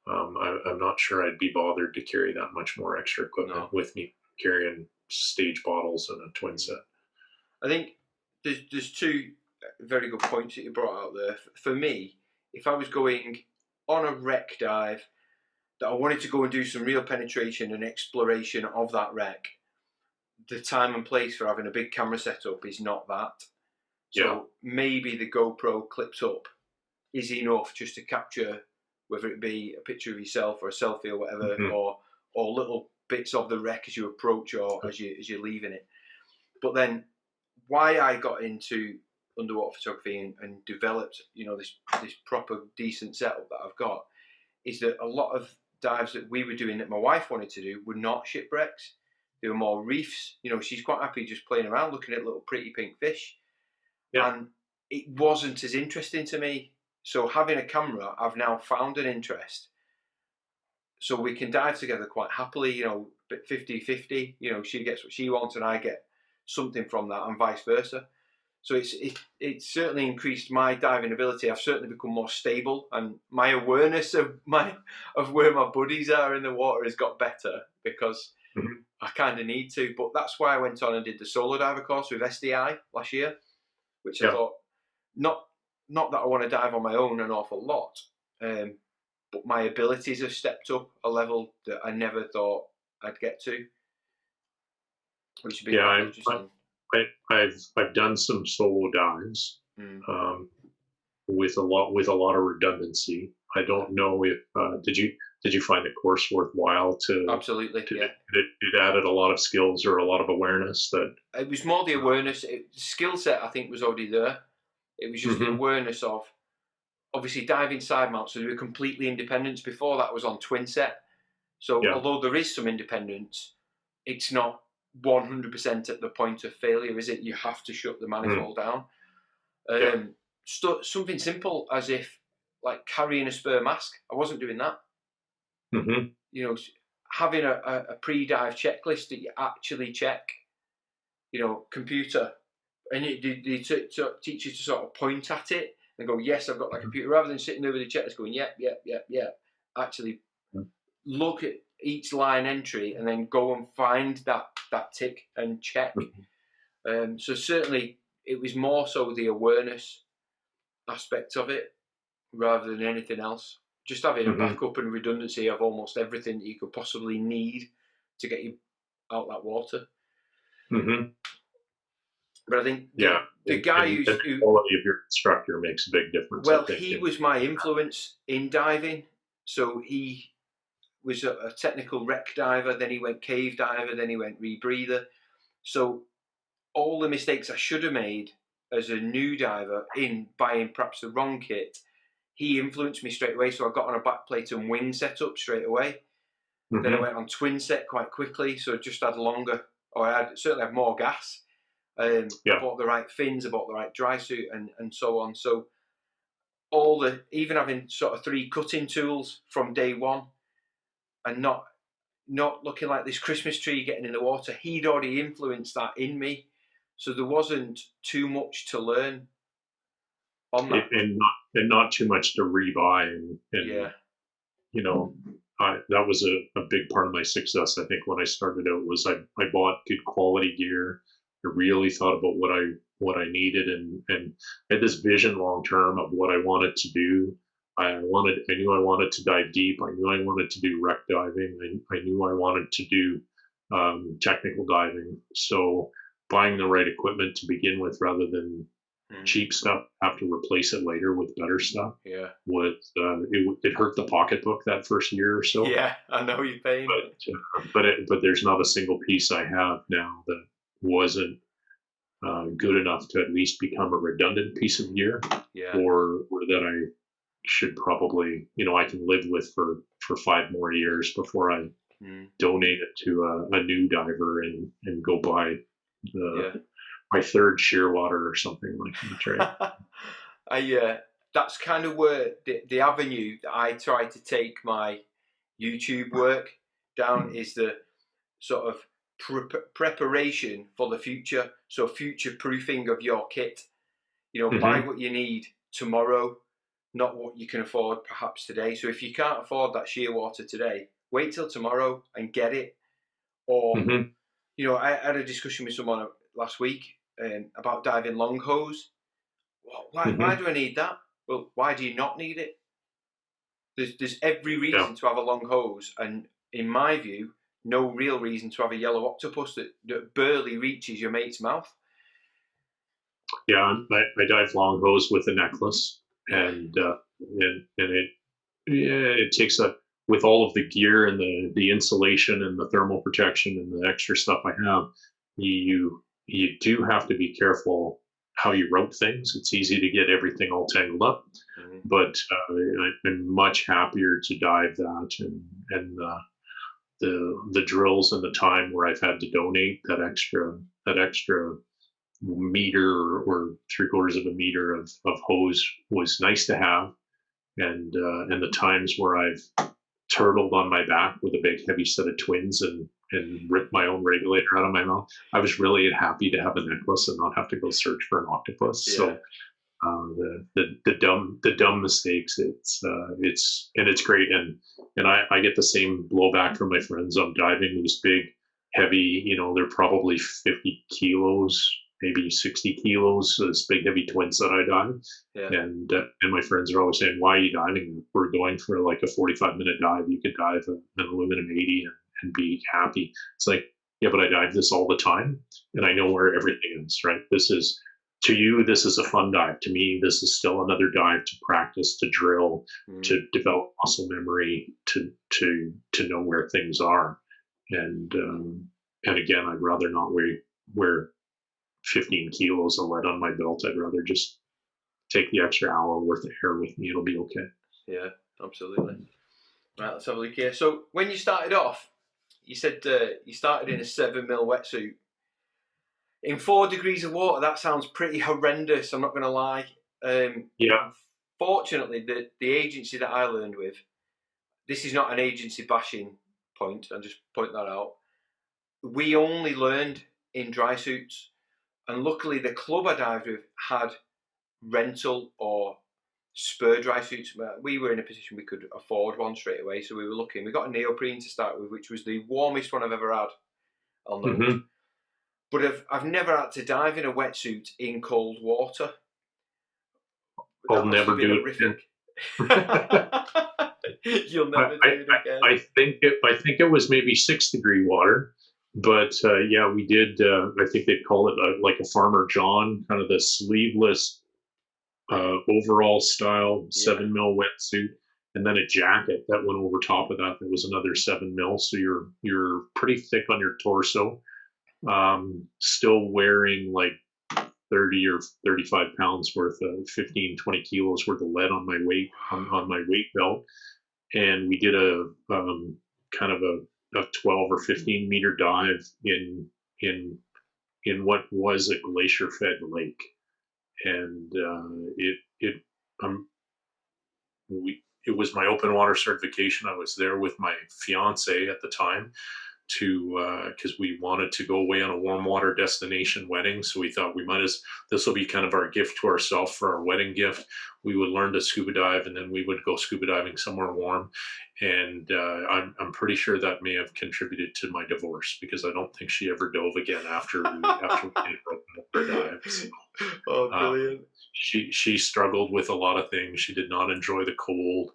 Speaker 2: I'm not sure I'd be bothered to carry that much more extra equipment with me, carrying stage bottles and a twin set.
Speaker 1: I think there's two very good points that you brought out there. For me, if I was going on a wreck dive that I wanted to go and do some real penetration and exploration of that wreck, the time and place for having a big camera setup is not that. So maybe the GoPro clipped up is enough just to capture, whether it be a picture of yourself or a selfie or whatever, or little bits of the wreck as you approach or as you're leaving it. But then why I got into underwater photography and developed, this proper decent setup that I've got, is that a lot of dives that we were doing that my wife wanted to do were not shipwrecks. They were more reefs. She's quite happy just playing around looking at little pretty pink fish. And it wasn't as interesting to me. So having a camera, I've now found an interest. So we can dive together quite happily, 50-50. She gets what she wants and I get something from that, and vice versa. So it's certainly increased my diving ability. I've certainly become more stable, and my awareness of where my buddies are in the water has got better because I kind of need to. But that's why I went on and did the solo diver course with SDI last year, which I thought, not that I want to dive on my own an awful lot, but my abilities have stepped up a level that I never thought I'd get to, which would be quite interesting.
Speaker 2: I've done some solo dives with a lot of redundancy. I don't know if did you find the course worthwhile to?
Speaker 1: Absolutely,
Speaker 2: It added a lot of skills or a lot of awareness that.
Speaker 1: It was more the awareness. Skill set I think was already there. It was just the awareness of, obviously, diving side mount, so they were completely independent. Before that was on twin set. So although there is some independence, it's not 100% at the point of failure, is it? You have to shut the manifold down. Something simple as if, like, carrying a spare mask. I wasn't doing that. Having a pre-dive checklist that you actually check. Computer, and they teach you to sort of point at it and go, yes, I've got that computer, rather than sitting over the checklist going, yep. Actually, look at each line entry and then go and find that tick and check. So certainly it was more so the awareness aspect of it rather than anything else. Just having a backup and redundancy of almost everything that you could possibly need to get you out that water. But I think the guy
Speaker 2: the quality of your instructor makes a big difference.
Speaker 1: Well, he was my influence in diving. So he was a technical wreck diver, then he went cave diver, then he went rebreather. So all the mistakes I should have made as a new diver in buying perhaps the wrong kit, he influenced me straight away. So I got on a backplate and wing setup straight away. Then I went on twin set quite quickly, so I just had longer, or I certainly had more gas. I bought the right fins, I bought the right dry suit, and so on. So even having sort of 3 cutting tools from day one, and not looking like this Christmas tree getting in the water, he'd already influenced that in me. So there wasn't too much to learn on that.
Speaker 2: And not too much to rebuy. And you know, that was a big part of my success. I think when I started out was I bought good quality gear. I really thought about what I needed, and I had this vision long term of what I wanted to do. I knew I wanted to dive deep. I knew I wanted to do wreck diving. I knew I wanted to do technical diving. So buying the right equipment to begin with, rather than cheap stuff, have to replace it later with better stuff.
Speaker 1: Yeah,
Speaker 2: it hurt the pocketbook that first year or so.
Speaker 1: Yeah, I know you're paying.
Speaker 2: But there's not a single piece I have now that wasn't good enough to at least become a redundant piece of gear, or that I should probably, I can live with for 5 more years before I donate it to a new diver and go buy my 3rd Shearwater or something like that, right?
Speaker 1: That's kind of where the avenue that I try to take my YouTube work down is the sort of preparation for the future. So future proofing of your kit. Buy what you need tomorrow, not what you can afford perhaps today. So if you can't afford that Shearwater today, wait till tomorrow and get it. Or, I had a discussion with someone last week about diving long hose. Why do I need that? Well, why do you not need it? There's every reason to have a long hose, and in my view, no real reason to have a yellow octopus that barely reaches your mate's mouth.
Speaker 2: Yeah, I dive long hose with a necklace, and it takes with all of the gear and the insulation and the thermal protection and the extra stuff I have, you do have to be careful how you route things. It's easy to get everything all tangled up, but I've been much happier to dive that and the drills and the time where I've had to donate that extra meter or 3/4 of a meter of hose was nice to have, and the times where I've turtled on my back with a big heavy set of twins and ripped my own regulator out of my mouth, I was really happy to have a necklace and not have to go search for an octopus. So the dumb mistakes, it's great, and I get the same blowback from my friends. I'm diving these big heavy, they're probably 50 kilos, maybe 60 kilos, this big heavy twins that I dive. And my friends are always saying, why are you diving? We're going for like a 45-minute dive. You could dive an aluminum 80 and be happy. It's like, yeah, but I dive this all the time and I know where everything is, right? To you, this is a fun dive. To me, this is still another dive to practice, to drill, to develop muscle memory, to know where things are. And again, I'd rather not wear 15 kilos of lead on my belt. I'd rather just take the extra hour worth of air with me. It'll be okay.
Speaker 1: Yeah, absolutely. Right, let's have a look here. So when you started off, you said you started in a 7mm wetsuit. In 4 degrees of water, that sounds pretty horrendous, I'm not going to lie. Fortunately, the agency that I learned with, this is not an agency bashing point, I'll just point that out. We only learned in dry suits, and luckily the club I dived with had rental or spur dry suits. We were in a position we could afford one straight away, so we were lucky. We got a neoprene to start with, which was the warmest one I've ever had. I'll note. But I've never had to dive in a wetsuit in cold water.
Speaker 2: I'll never do it again.
Speaker 1: You'll never do it again.
Speaker 2: I think it was maybe 6-degree water, but we did. I think they'd call it like a Farmer John, kind of the sleeveless overall style 7mm wetsuit, and then a jacket that went over top of that. That was another 7mm. So you're pretty thick on your torso. Still wearing like 30 or 35 pounds worth of 15, 20 kilos worth of lead on my weight, on my weight belt. And we did a kind of a 12 or 15 meter dive in what was a glacier fed lake. And um, it was my open water certification. I was there with my fiance at the time, to because we wanted to go away on a warm water destination wedding. So we thought this will be kind of our gift to ourselves for our wedding gift. We would learn to scuba dive, and then we would go scuba diving somewhere warm. And I'm pretty sure that may have contributed to my divorce, because I don't think she ever dove again after we did our dive. So,
Speaker 1: Oh, brilliant.
Speaker 2: She struggled with a lot of things. She did not enjoy the cold.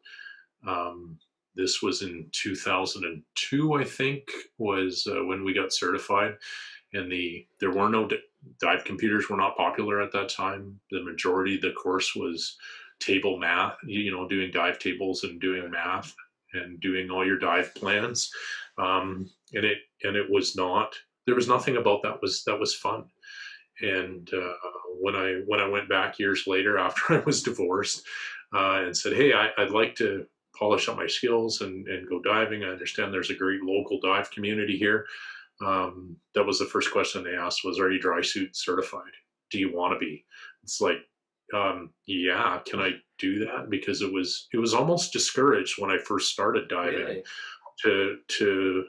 Speaker 2: This was in 2002, I think, was when we got certified, and there were no dive computers were not popular at that time. The majority of the course was table math, doing dive tables and doing math and doing all your dive plans. And it was not. There was nothing about that was fun. And when I went back years later after I was divorced, and said, "Hey, I'd like to polish up my skills and go diving. I understand there's a great local dive community here." That was the first question they asked was, "Are you dry suit certified? Do you want to be?" It's like, yeah, can I do that? Because it was almost discouraged when I first started diving. Really? to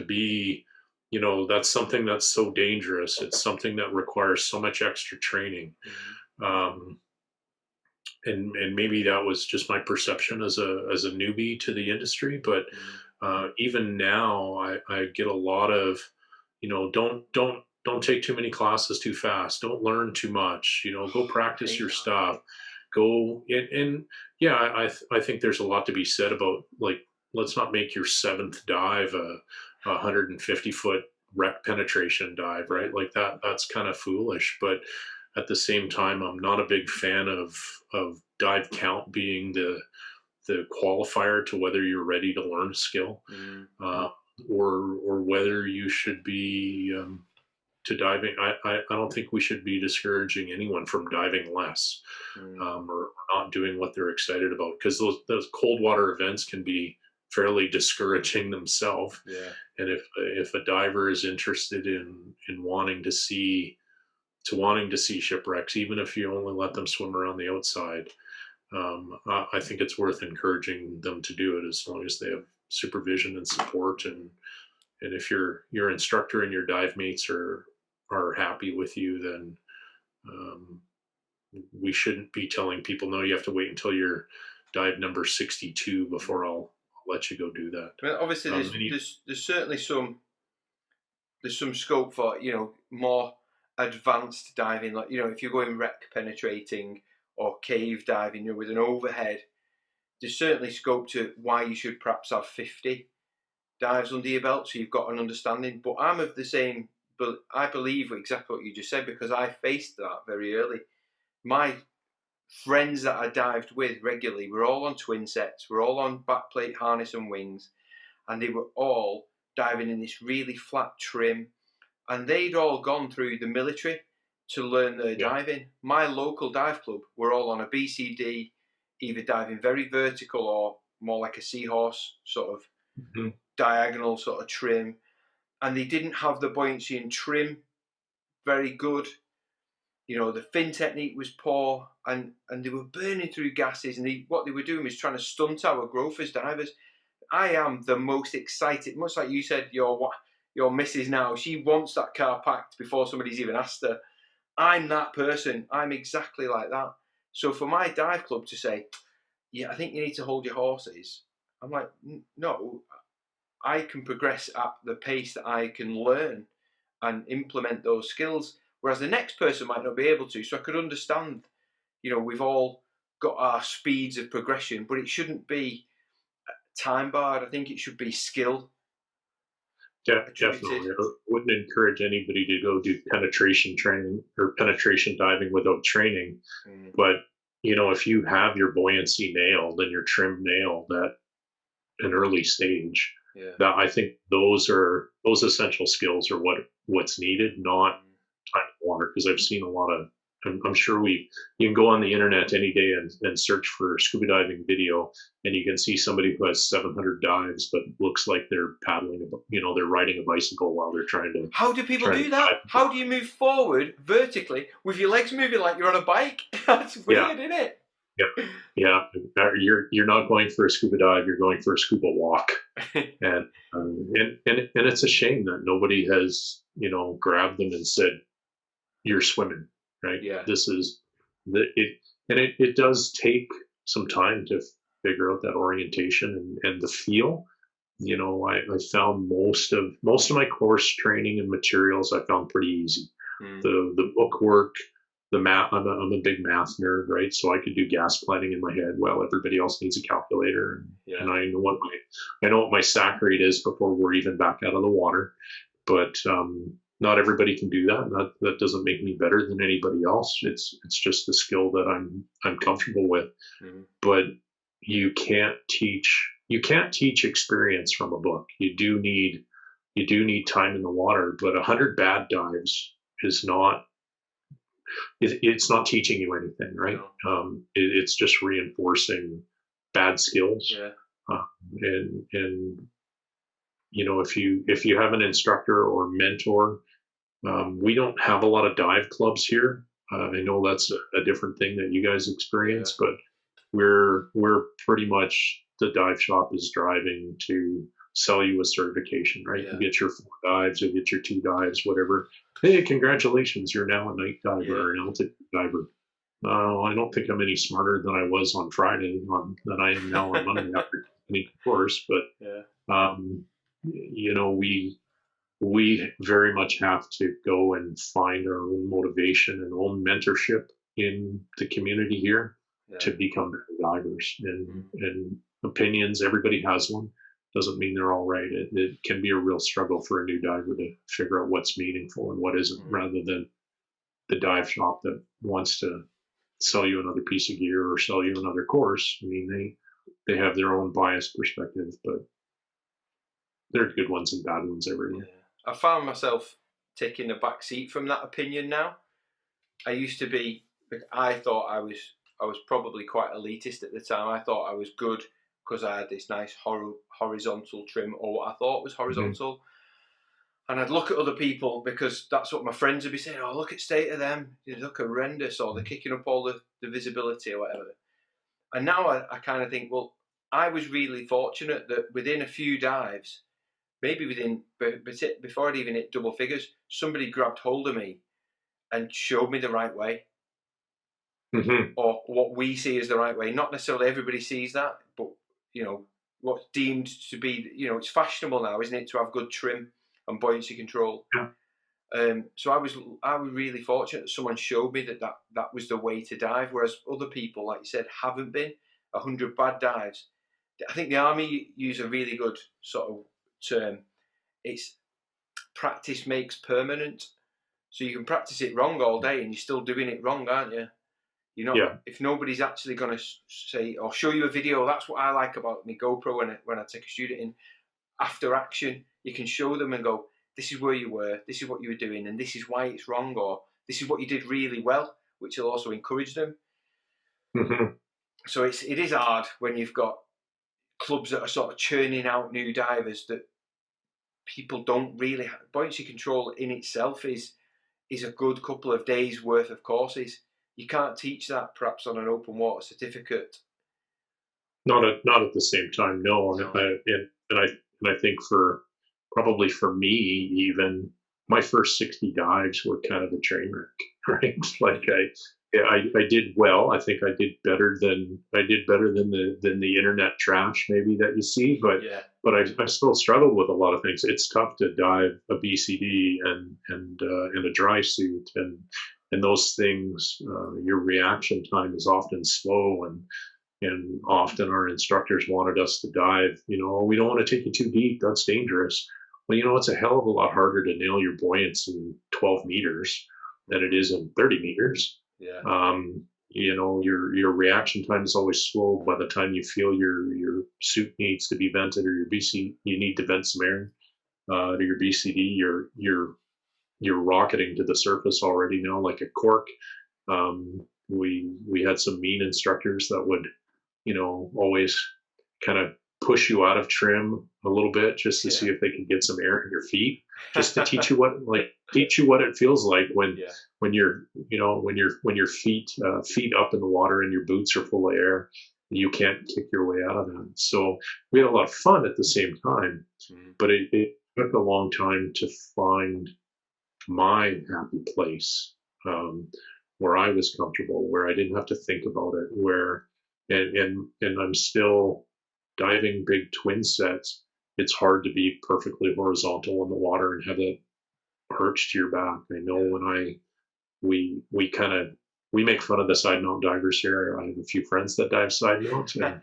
Speaker 2: be, that's something that's so dangerous. It's something that requires so much extra training. And maybe that was just my perception as a newbie to the industry. But even now, I get a lot of, don't take too many classes too fast. Don't learn too much. Go practice your stuff. Go and yeah, I think there's a lot to be said about, like, let's not make your seventh dive a 150-foot wreck penetration dive, right? Like that's kind of foolish. But at the same time, I'm not a big fan of dive count being the qualifier to whether you're ready to learn a skill, or whether you should be to diving. I don't think we should be discouraging anyone from diving less, or not doing what they're excited about, because those cold water events can be fairly discouraging themselves.
Speaker 1: Yeah.
Speaker 2: And if a diver is interested in wanting to see shipwrecks, even if you only let them swim around the outside, I think it's worth encouraging them to do it, as long as they have supervision and support. And if your instructor and your dive mates are happy with you, then we shouldn't be telling people, no, you have to wait until you're dive number 62 before I'll let you go do that.
Speaker 1: I mean, obviously, there's certainly some scope for more advanced diving, like if you're going wreck penetrating or cave diving, with an overhead. There's certainly scope to why you should perhaps have 50 dives under your belt, so you've got an understanding. But I'm of the same, but I believe exactly what you just said, because I faced that very early. My friends that I dived with regularly were all on twin sets, we're all on backplate harness and wings, and they were all diving in this really flat trim, and they'd all gone through the military to learn their diving. My local dive club were all on a BCD, either diving very vertical or more like a seahorse sort of diagonal sort of trim, and they didn't have the buoyancy and trim very good. The fin technique was poor, and they were burning through gases, and what they were doing was trying to stunt our growth as divers. I am the most excited, much like you said, your missus now, she wants that car packed before somebody's even asked her. I'm that person. I'm exactly like that. So for my dive club to say, yeah, I think you need to hold your horses, I'm like, no, I can progress at the pace that I can learn and implement those skills, whereas the next person might not be able to. So I could understand, we've all got our speeds of progression, but it shouldn't be time barred. I think it should be skill.
Speaker 2: Definitely. I wouldn't encourage anybody to go do penetration training or penetration diving without training. But, if you have your buoyancy nailed and your trim nailed at an early stage, that I think those essential skills are what's needed, not trying to water, because I've seen a lot of. I'm sure you can go on the internet any day and search for scuba diving video, and you can see somebody who has 700 dives, but looks like they're paddling, they're riding a bicycle while they're trying to.
Speaker 1: How do people do that? How do you move forward vertically with your legs moving like you're on a bike? That's weird, isn't it?
Speaker 2: Yeah. You're not going for a scuba dive. You're going for a scuba walk, and it's a shame that nobody has grabbed them and said, "You're swimming." Right.
Speaker 1: Yeah.
Speaker 2: This is it does take some time to figure out that orientation and the feel. I found most of my course training and materials I found pretty easy. The book work, the math. I'm a big math nerd, right? So I could do gas planning in my head while everybody else needs a calculator, and I know what my sac rate is before we're even back out of the water. But not everybody can do that. That doesn't make me better than anybody else. It's just a skill that I'm comfortable with. But you can't teach experience from a book. You do need time in the water. But 100 bad dives is not. It's not teaching you anything, right? No. It's just reinforcing bad skills.
Speaker 1: Yeah.
Speaker 2: And if you have an instructor or mentor. We don't have a lot of dive clubs here. I know that's a different thing that you guys experience, but we're pretty much, the dive shop is driving to sell you a certification, right? You get your 4 dives, you get your 2 dives, whatever. Hey, congratulations, you're now a night diver or an altitude diver. I don't think I'm any smarter than I was on Friday than I am now on Monday after any course, but we very much have to go and find our own motivation and own mentorship in the community here to become better divers. And opinions, everybody has one. Doesn't mean they're all right. It can be a real struggle for a new diver to figure out what's meaningful and what isn't, rather than the dive shop that wants to sell you another piece of gear or sell you another course. I mean, they have their own biased perspective, but there are good ones and bad ones everywhere.
Speaker 1: I found myself taking a back seat from that opinion now. I used to be, I thought I was probably quite elitist at the time. I thought I was good because I had this nice horizontal trim, or what I thought was horizontal. And I'd look at other people, because that's what my friends would be saying. Oh, look at state of them. They look horrendous, or they're kicking up all the visibility or whatever. And now I kind of think, well, I was really fortunate that within a few dives, maybe before I'd even hit double figures, somebody grabbed hold of me and showed me the right way, or what we see as the right way. Not necessarily everybody sees that, but what's deemed to be, it's fashionable now, isn't it, to have good trim and buoyancy control. So I was really fortunate that someone showed me that was the way to dive, whereas other people, like you said, haven't been. 100 bad dives. I think the Army use a really good sort of term. It's practice makes permanent. So you can practice it wrong all day and you're still doing it wrong, aren't you? If nobody's actually going to say or show you a video. That's what I like about my GoPro when I take a student in. After action, you can show them and go, this is where you were, this is what you were doing, and this is why it's wrong, or this is what you did really well, which will also encourage them. So it is hard when you've got clubs that are sort of churning out new divers that people don't really have. Buoyancy control in itself is a good couple of days worth of courses. You can't teach that perhaps on an open water certificate.
Speaker 2: Not at the same time, no. And I think probably for me, even my first 60 dives were kind of a train wreck, right? Like I did well. I think I did better than the internet trash maybe that you see, but I still struggled with a lot of things. It's tough to dive a BCD and a dry suit and those things. Your reaction time is often slow, and often our instructors wanted us to dive. We don't want to take you too deep. That's dangerous. Well, it's a hell of a lot harder to nail your buoyancy in 12 meters than it is in 30 meters. Your reaction time is always slow. By the time you feel your suit needs to be vented, or you need to vent some air to your BCD, you're rocketing to the surface already now, like a cork. We had some mean instructors that would, always kind of push you out of trim a little bit just to
Speaker 1: Yeah.
Speaker 2: see if they could get some air in your feet, just to teach you what it feels like
Speaker 1: Yeah.
Speaker 2: when you're when your feet up in the water and your boots are full of air. You can't kick your way out of that. So we had a lot of fun at the same time,
Speaker 1: Mm.
Speaker 2: but it took a long time to find my happy place, where I was comfortable, where I didn't have to think about it, where and I'm still diving big twin sets. It's hard to be perfectly horizontal in the water and have it perched to your back. I know
Speaker 1: Yeah.
Speaker 2: when we kind of we make fun of the side mount divers here. I have a few friends that dive side mount, and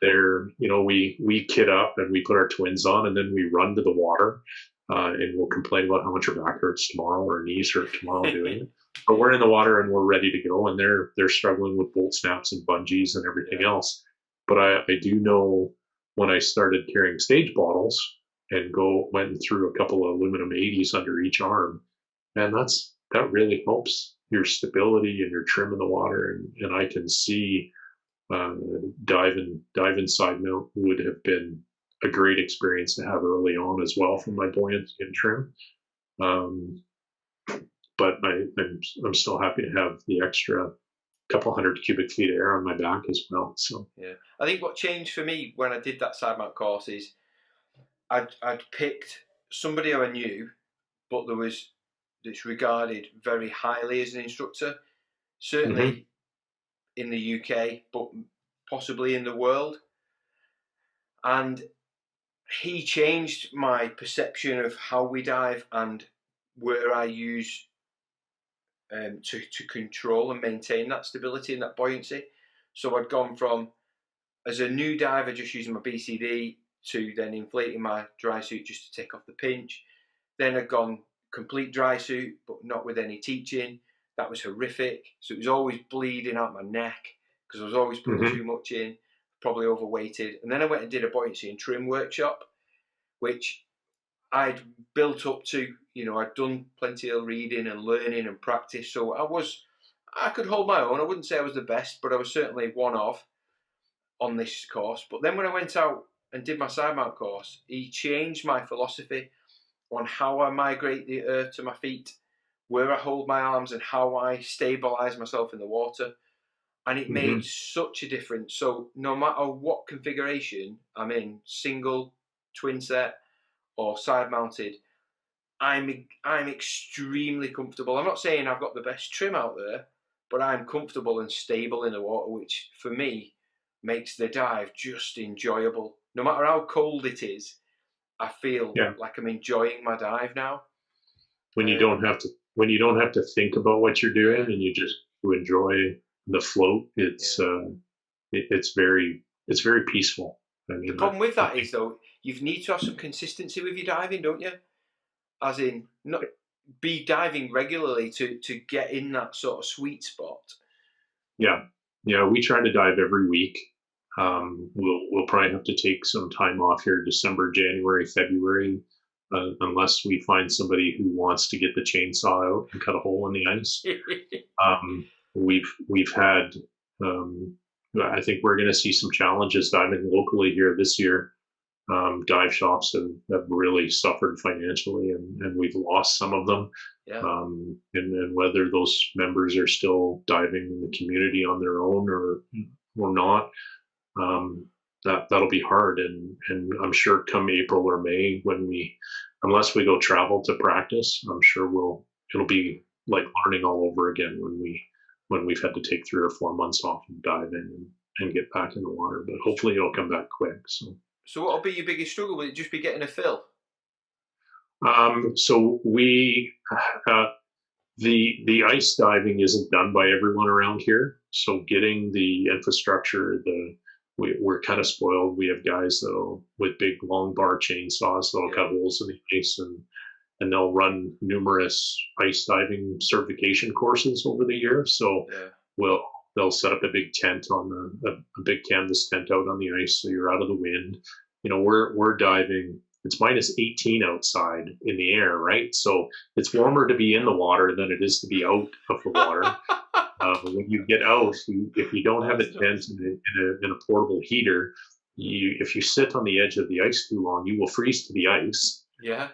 Speaker 2: they're we kit up and we put our twins on and then we run to the water, and we'll complain about how much our back hurts tomorrow or our knees hurt tomorrow doing it. But we're in the water and we're ready to go, and they're struggling with bolt snaps and bungees and everything
Speaker 1: Yeah.
Speaker 2: else. But I do know when I started carrying stage bottles and went through a couple of aluminum 80s under each arm, and that really helps your stability and your trim in the water. And I can see uh, diving side mount would have been a great experience to have early on as well for my buoyancy and trim. Um, but I'm still happy to have the extra couple hundred cubic feet of air on my back as well. So
Speaker 1: Yeah. I think what changed for me when I did that side mount course is I'd picked somebody who I knew, but there was that's regarded very highly as an instructor,
Speaker 2: mm-hmm,
Speaker 1: certainly in the UK, but possibly in the world. And he changed my perception of how we dive and where I use to control and maintain that stability and that buoyancy. So I'd gone from, as a new diver, just using my BCD to then inflating my dry suit just to take off the pinch. Then I'd gone complete dry suit, but not with any teaching. That was horrific. So it was always bleeding out my neck because I was always putting
Speaker 2: mm-hmm,
Speaker 1: too much in, probably overweighted. And then I went and did a buoyancy and trim workshop, which I'd built up to. I'd done plenty of reading and learning and practice. So I could hold my own. I wouldn't say I was the best, but I was certainly one of on this course. But then when I went out and did my side mount course, he changed my philosophy on how I migrate the earth to my feet, where I hold my arms, and how I stabilize myself in the water. And it
Speaker 2: mm-hmm.
Speaker 1: made such a difference. So no matter what configuration I'm in, single, twin set, or side mounted, I'm extremely comfortable. I'm not saying I've got the best trim out there, but I'm comfortable and stable in the water, which for me makes the dive just enjoyable. No matter how cold it is, I feel
Speaker 2: Yeah.
Speaker 1: like I'm enjoying my dive now.
Speaker 2: When you
Speaker 1: Um,
Speaker 2: don't have to when you don't have to think about what you're doing
Speaker 1: yeah,
Speaker 2: and you just enjoy the float,
Speaker 1: yeah.
Speaker 2: it's very peaceful. I
Speaker 1: The
Speaker 2: mean,
Speaker 1: problem with
Speaker 2: I
Speaker 1: that
Speaker 2: think
Speaker 1: is though, you need to have some consistency with your diving, don't you? As in, not be diving regularly to get in that sort of sweet spot.
Speaker 2: yeah, yeah. We try to dive every week. We'll probably have to take some time off here, December, January, February, unless we find somebody who wants to get the chainsaw out and cut a hole in the ice. We've had, um, I think we're going to see some challenges diving locally here this year. Dive shops have really suffered financially, and we've lost some of them.
Speaker 1: Yeah.
Speaker 2: And whether those members are still diving in the community on their own or not, um, that'll be hard. And I'm sure come April or May, unless we go travel to practice, I'm sure it'll be like learning all over again when we've had to take 3 or 4 months off and dive in and get back in the water. But hopefully it'll come back quick.
Speaker 1: So what'll be your biggest struggle? Will it just be getting a fill?
Speaker 2: So uh, the ice diving isn't done by everyone around here. So getting the infrastructure, we're kind of spoiled. We have guys that'll with big long bar chainsaws that'll
Speaker 1: Yeah.
Speaker 2: cut holes in the ice and they'll run numerous ice diving certification courses over the year. So
Speaker 1: Yeah.
Speaker 2: they'll set up a big tent a big canvas tent out on the ice so you're out of the wind. We're diving it's minus 18 outside in the air, right? So it's warmer to be in the water than it is to be out of the water. When you get out, if you don't have a tent and a portable heater, if you sit on the edge of the ice too long, you will freeze to the ice.
Speaker 1: Yeah.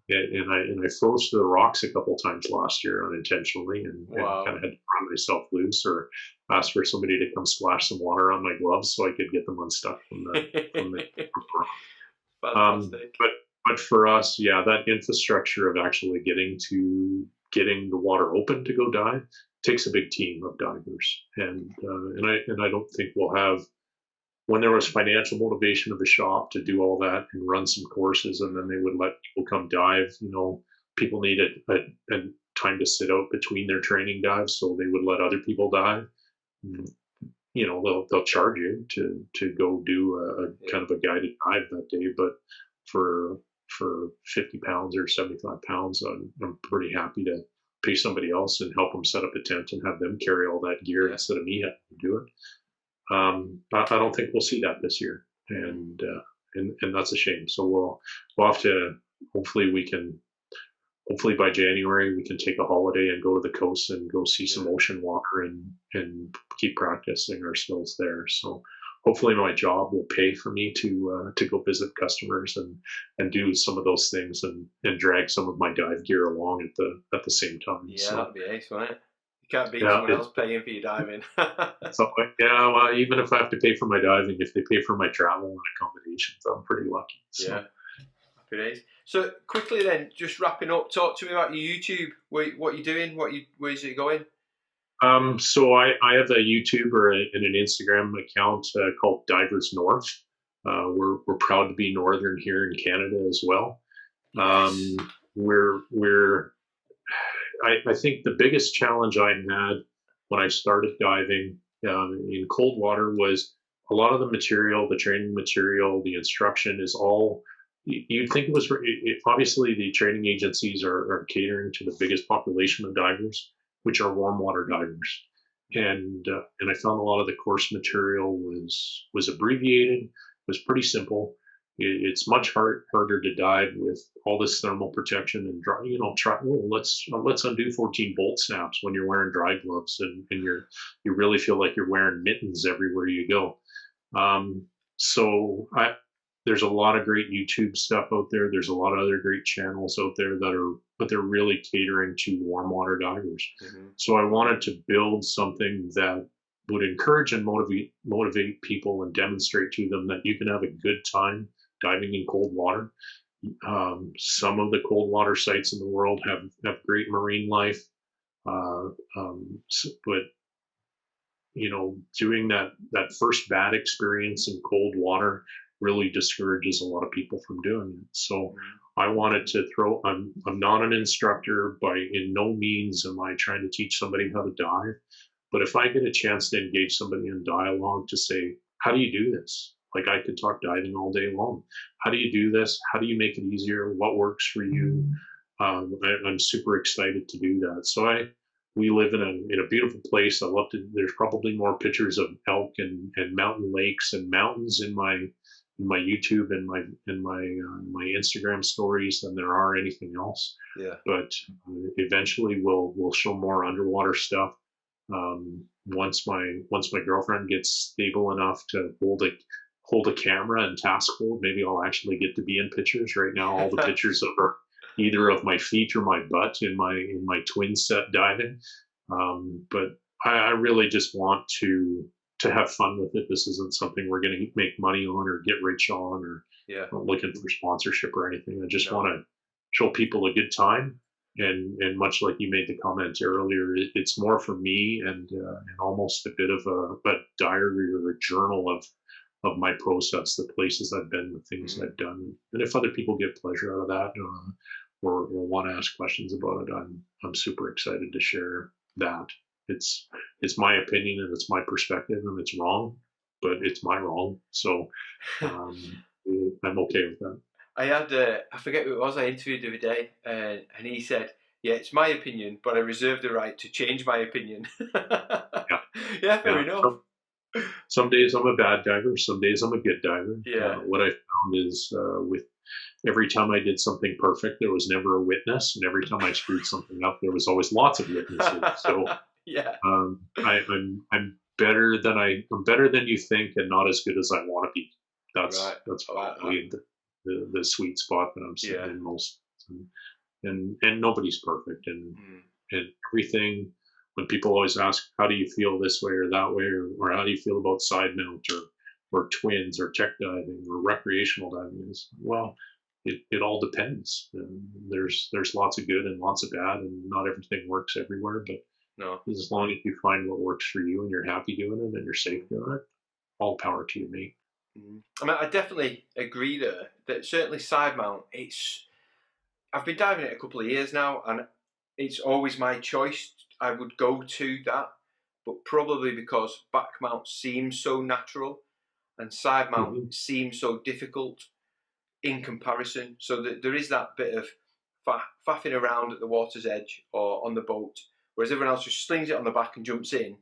Speaker 2: And I froze to the rocks a couple times last year unintentionally, and kind of had to pry myself loose or ask for somebody to come splash some water on my gloves so I could get them unstuck from the
Speaker 1: Fantastic.
Speaker 2: But for us, yeah, that infrastructure of actually getting the water open to go dive takes a big team of divers, and I don't think we'll have, when there was financial motivation of the shop to do all that and run some courses, and then they would let people come dive. People need a time to sit out between their training dives, so they would let other people dive. They'll charge you to go do a kind of a guided dive that day, but for 50 pounds or 75 pounds, I'm pretty happy to pay somebody else and help them set up a tent and have them carry all that gear instead of me having to do it. I don't think we'll see that this year, and that's a shame. So we'll have to, hopefully by January we can take a holiday and go to the coast and go see some ocean water and keep practicing our skills there. So hopefully my job will pay for me to go visit customers and do some of those things and drag some of my dive gear along at the same time.
Speaker 1: Yeah,
Speaker 2: so,
Speaker 1: that'd be ace, wouldn't it? You can't beat someone else paying for your diving.
Speaker 2: Well, even if I have to pay for my diving, if they pay for my travel and accommodations, I'm pretty lucky. So.
Speaker 1: Yeah, happy days. So quickly then, just wrapping up, talk to me about your YouTube. What you're doing? Where's it going?
Speaker 2: So I have a YouTube and an Instagram account called Divers North. We're proud to be northern here in Canada as well.
Speaker 1: Yes.
Speaker 2: I think the biggest challenge I had when I started diving in cold water was a lot of the material, the training material, the instruction is all. You'd think it was obviously the training agencies are catering to the biggest population of divers, which are warm water divers, and I found a lot of the course material was abbreviated, was pretty simple. It's much harder to dive with all this thermal protection and dry. Let's undo 14 bolt snaps when you're wearing dry gloves and you really feel like you're wearing mittens everywhere you go. There's a lot of great YouTube stuff out there. There's a lot of other great channels out there but they're really catering to warm water divers. Mm-hmm. So I wanted to build something that would encourage and motivate people and demonstrate to them that you can have a good time diving in cold water. Some of the cold water sites in the world have great marine life, but doing that first bad experience in cold water really discourages a lot of people from doing it. So I wanted to I'm not an instructor, in no means am I trying to teach somebody how to dive. But if I get a chance to engage somebody in dialogue to say, how do you do this? Like, I could talk diving all day long. How do you do this? How do you make it easier? What works for you? I'm super excited to do that. So we live in a beautiful place. I love to. There's probably more pictures of elk and mountain lakes and mountains in my YouTube and my Instagram stories than there are anything else.
Speaker 1: Yeah.
Speaker 2: But eventually we'll show more underwater stuff. Once my girlfriend gets stable enough to hold a camera and task hold, maybe I'll actually get to be in pictures. Right now, all the pictures are either of my feet or my butt in my twin set diving. But I really just want to have fun with it. This isn't something we're going to make money on or get rich on or looking for sponsorship or anything. I just want to show people a good time. And much like you made the comment earlier, it's more for me and almost a bit of a diary or a journal of my process, the places I've been, the things I've done. And if other people get pleasure out of that or want to ask questions about it, I'm super excited to share that. It's my opinion and it's my perspective and it's wrong, but it's my wrong. So I'm okay with that.
Speaker 1: I had, I forget who it was, I interviewed the other day, and he said, yeah, it's my opinion, but I reserve the right to change my opinion. Yeah, fair enough.
Speaker 2: Some days I'm a bad diver, some days I'm a good diver.
Speaker 1: Yeah.
Speaker 2: What I found is every time I did something perfect, there was never a witness, and every time I screwed something up, there was always lots of witnesses. So
Speaker 1: yeah.
Speaker 2: I'm better than I'm better than you think, and not as good as I want to be. That's probably the sweet spot that I'm sitting in most. And nobody's perfect, and everything. When people always ask, how do you feel this way or that way, or how do you feel about side mount or twins or tech diving or recreational diving, is, well, it all depends. And there's lots of good and lots of bad, and not everything works everywhere. But
Speaker 1: no,
Speaker 2: as long as you find what works for you and you're happy doing it and you're safe doing it, all power to you, mate.
Speaker 1: I mean, I definitely agree there that certainly side mount, I've been diving it a couple of years now, and it's always my choice. I would go to that, but probably because back mount seems so natural and side mount seems so difficult in comparison. So that there is that bit of faffing around at the water's edge or on the boat, whereas everyone else just slings it on the back and jumps in.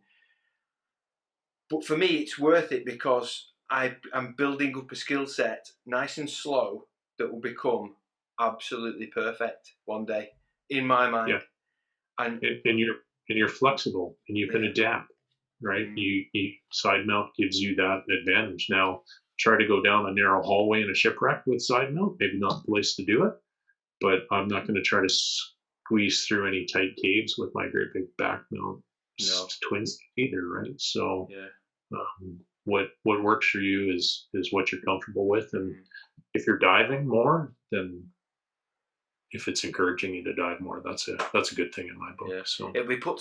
Speaker 1: But for me, it's worth it because I'm building up a skill set nice and slow that will become absolutely perfect one day in my mind.
Speaker 2: Yeah. And you're flexible and you can adapt, right? You side mount gives you that advantage. Now, try to go down a narrow hallway in a shipwreck with side mount, maybe not the place to do it, but I'm not going to try to squeeze through any tight caves with my great big back mount twins either, right? So what works for you is what you're comfortable with, and if you're diving more, then if it's encouraging you to dive more, that's a good thing in my book. Yeah. So
Speaker 1: it'll be put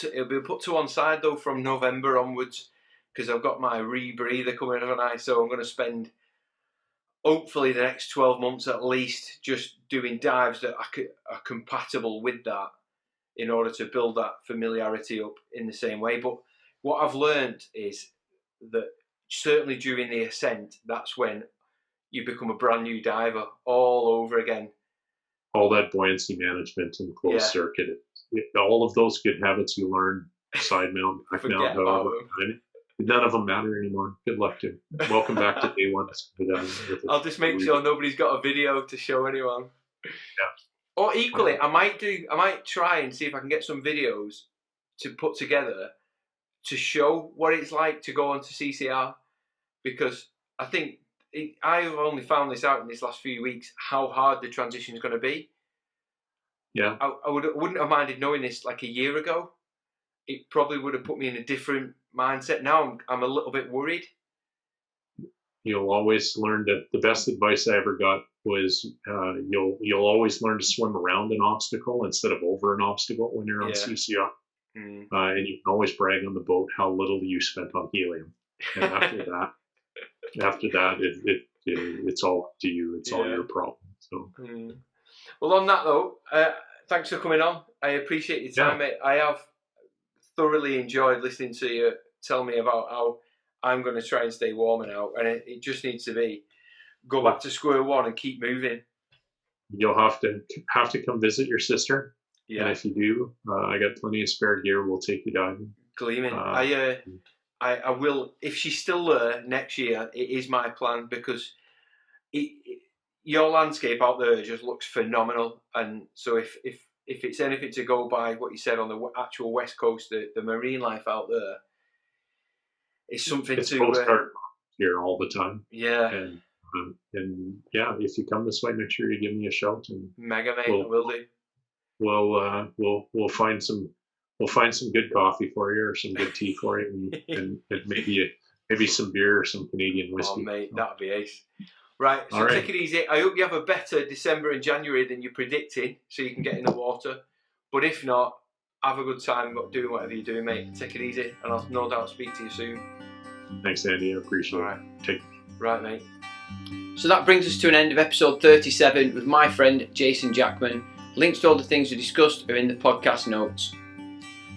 Speaker 1: to one side though from November onwards, because I've got my Rebreather coming on, so I'm going to spend hopefully the next 12 months at least just doing dives that are compatible with that, in order to build that familiarity up in the same way. But what I've learned is that certainly during the ascent, that's when you become a brand new diver all over again.
Speaker 2: All that buoyancy management and closed circuit, all of those good habits you learn, side mount, back mount, however, none of them matter anymore. Good luck to them. Welcome back to day one.
Speaker 1: I'll just make sure nobody's got a video to show anyone.
Speaker 2: Yeah.
Speaker 1: Or equally, I might try and see if I can get some videos to put together to show what it's like to go onto CCR, because I think I've only found this out in these last few weeks how hard the transition is going to be.
Speaker 2: Yeah,
Speaker 1: I wouldn't have minded knowing this like a year ago. It probably would have put me in a different mindset. Now I'm a little bit worried.
Speaker 2: You'll always learn that the best advice I ever got was you'll always learn to swim around an obstacle instead of over an obstacle when you're on CCR. And you can always brag on the boat how little you spent on helium. And after that, it's all up to you. It's all your problem. So,
Speaker 1: well, on that though, thanks for coming on. I appreciate your time, mate. I have thoroughly enjoyed listening to you tell me about how I'm going to try and stay warmer now, and it just needs to be go back to square one and keep moving.
Speaker 2: You'll have to come visit your sister. Yeah. And if you do, I got plenty of spare gear. We'll take you diving.
Speaker 1: Gleaming. I will, if she's still there next year. It is my plan, because your landscape out there just looks phenomenal, and so if it's anything to go by what you said on the actual west coast, the marine life out there, it's something
Speaker 2: it's postcard here all the time.
Speaker 1: Yeah.
Speaker 2: And if you come this way, make sure you give me a shout. And
Speaker 1: mega mate, I will do.
Speaker 2: We'll find some good coffee for you, or some good tea for you, and maybe some beer or some Canadian whiskey.
Speaker 1: Oh mate, that'd be ace. Right, so take it easy. I hope you have a better December and January than you're predicting, so you can get in the water. But if not, have a good time doing whatever you're doing, mate. Take it easy, and I'll no doubt speak to you soon.
Speaker 2: Thanks, Andy. I appreciate it.
Speaker 1: Right, mate. So that brings us to an end of episode 37 with my friend Jassen Jackman. Links to all the things we discussed are in the podcast notes.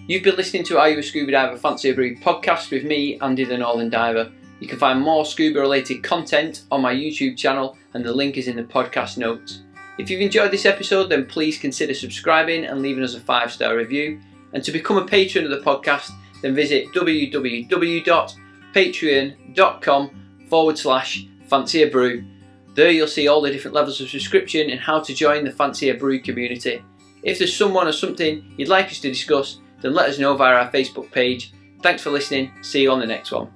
Speaker 1: You've been listening to Are You a Scuba Diver? Fancy a Brew podcast with me, Andy the Northern Diver. You can find more scuba related content on my YouTube channel, and the link is in the podcast notes. If you've enjoyed this episode, then please consider subscribing and leaving us a 5-star review. And to become a patron of the podcast, then visit www.patreon.com/fancyabrew.
Speaker 3: There you'll see all the different levels of subscription and how to join the Fancy A Brew community. If there's someone or something you'd like us to discuss, then let us know via our Facebook page. Thanks for listening, see you on the next one.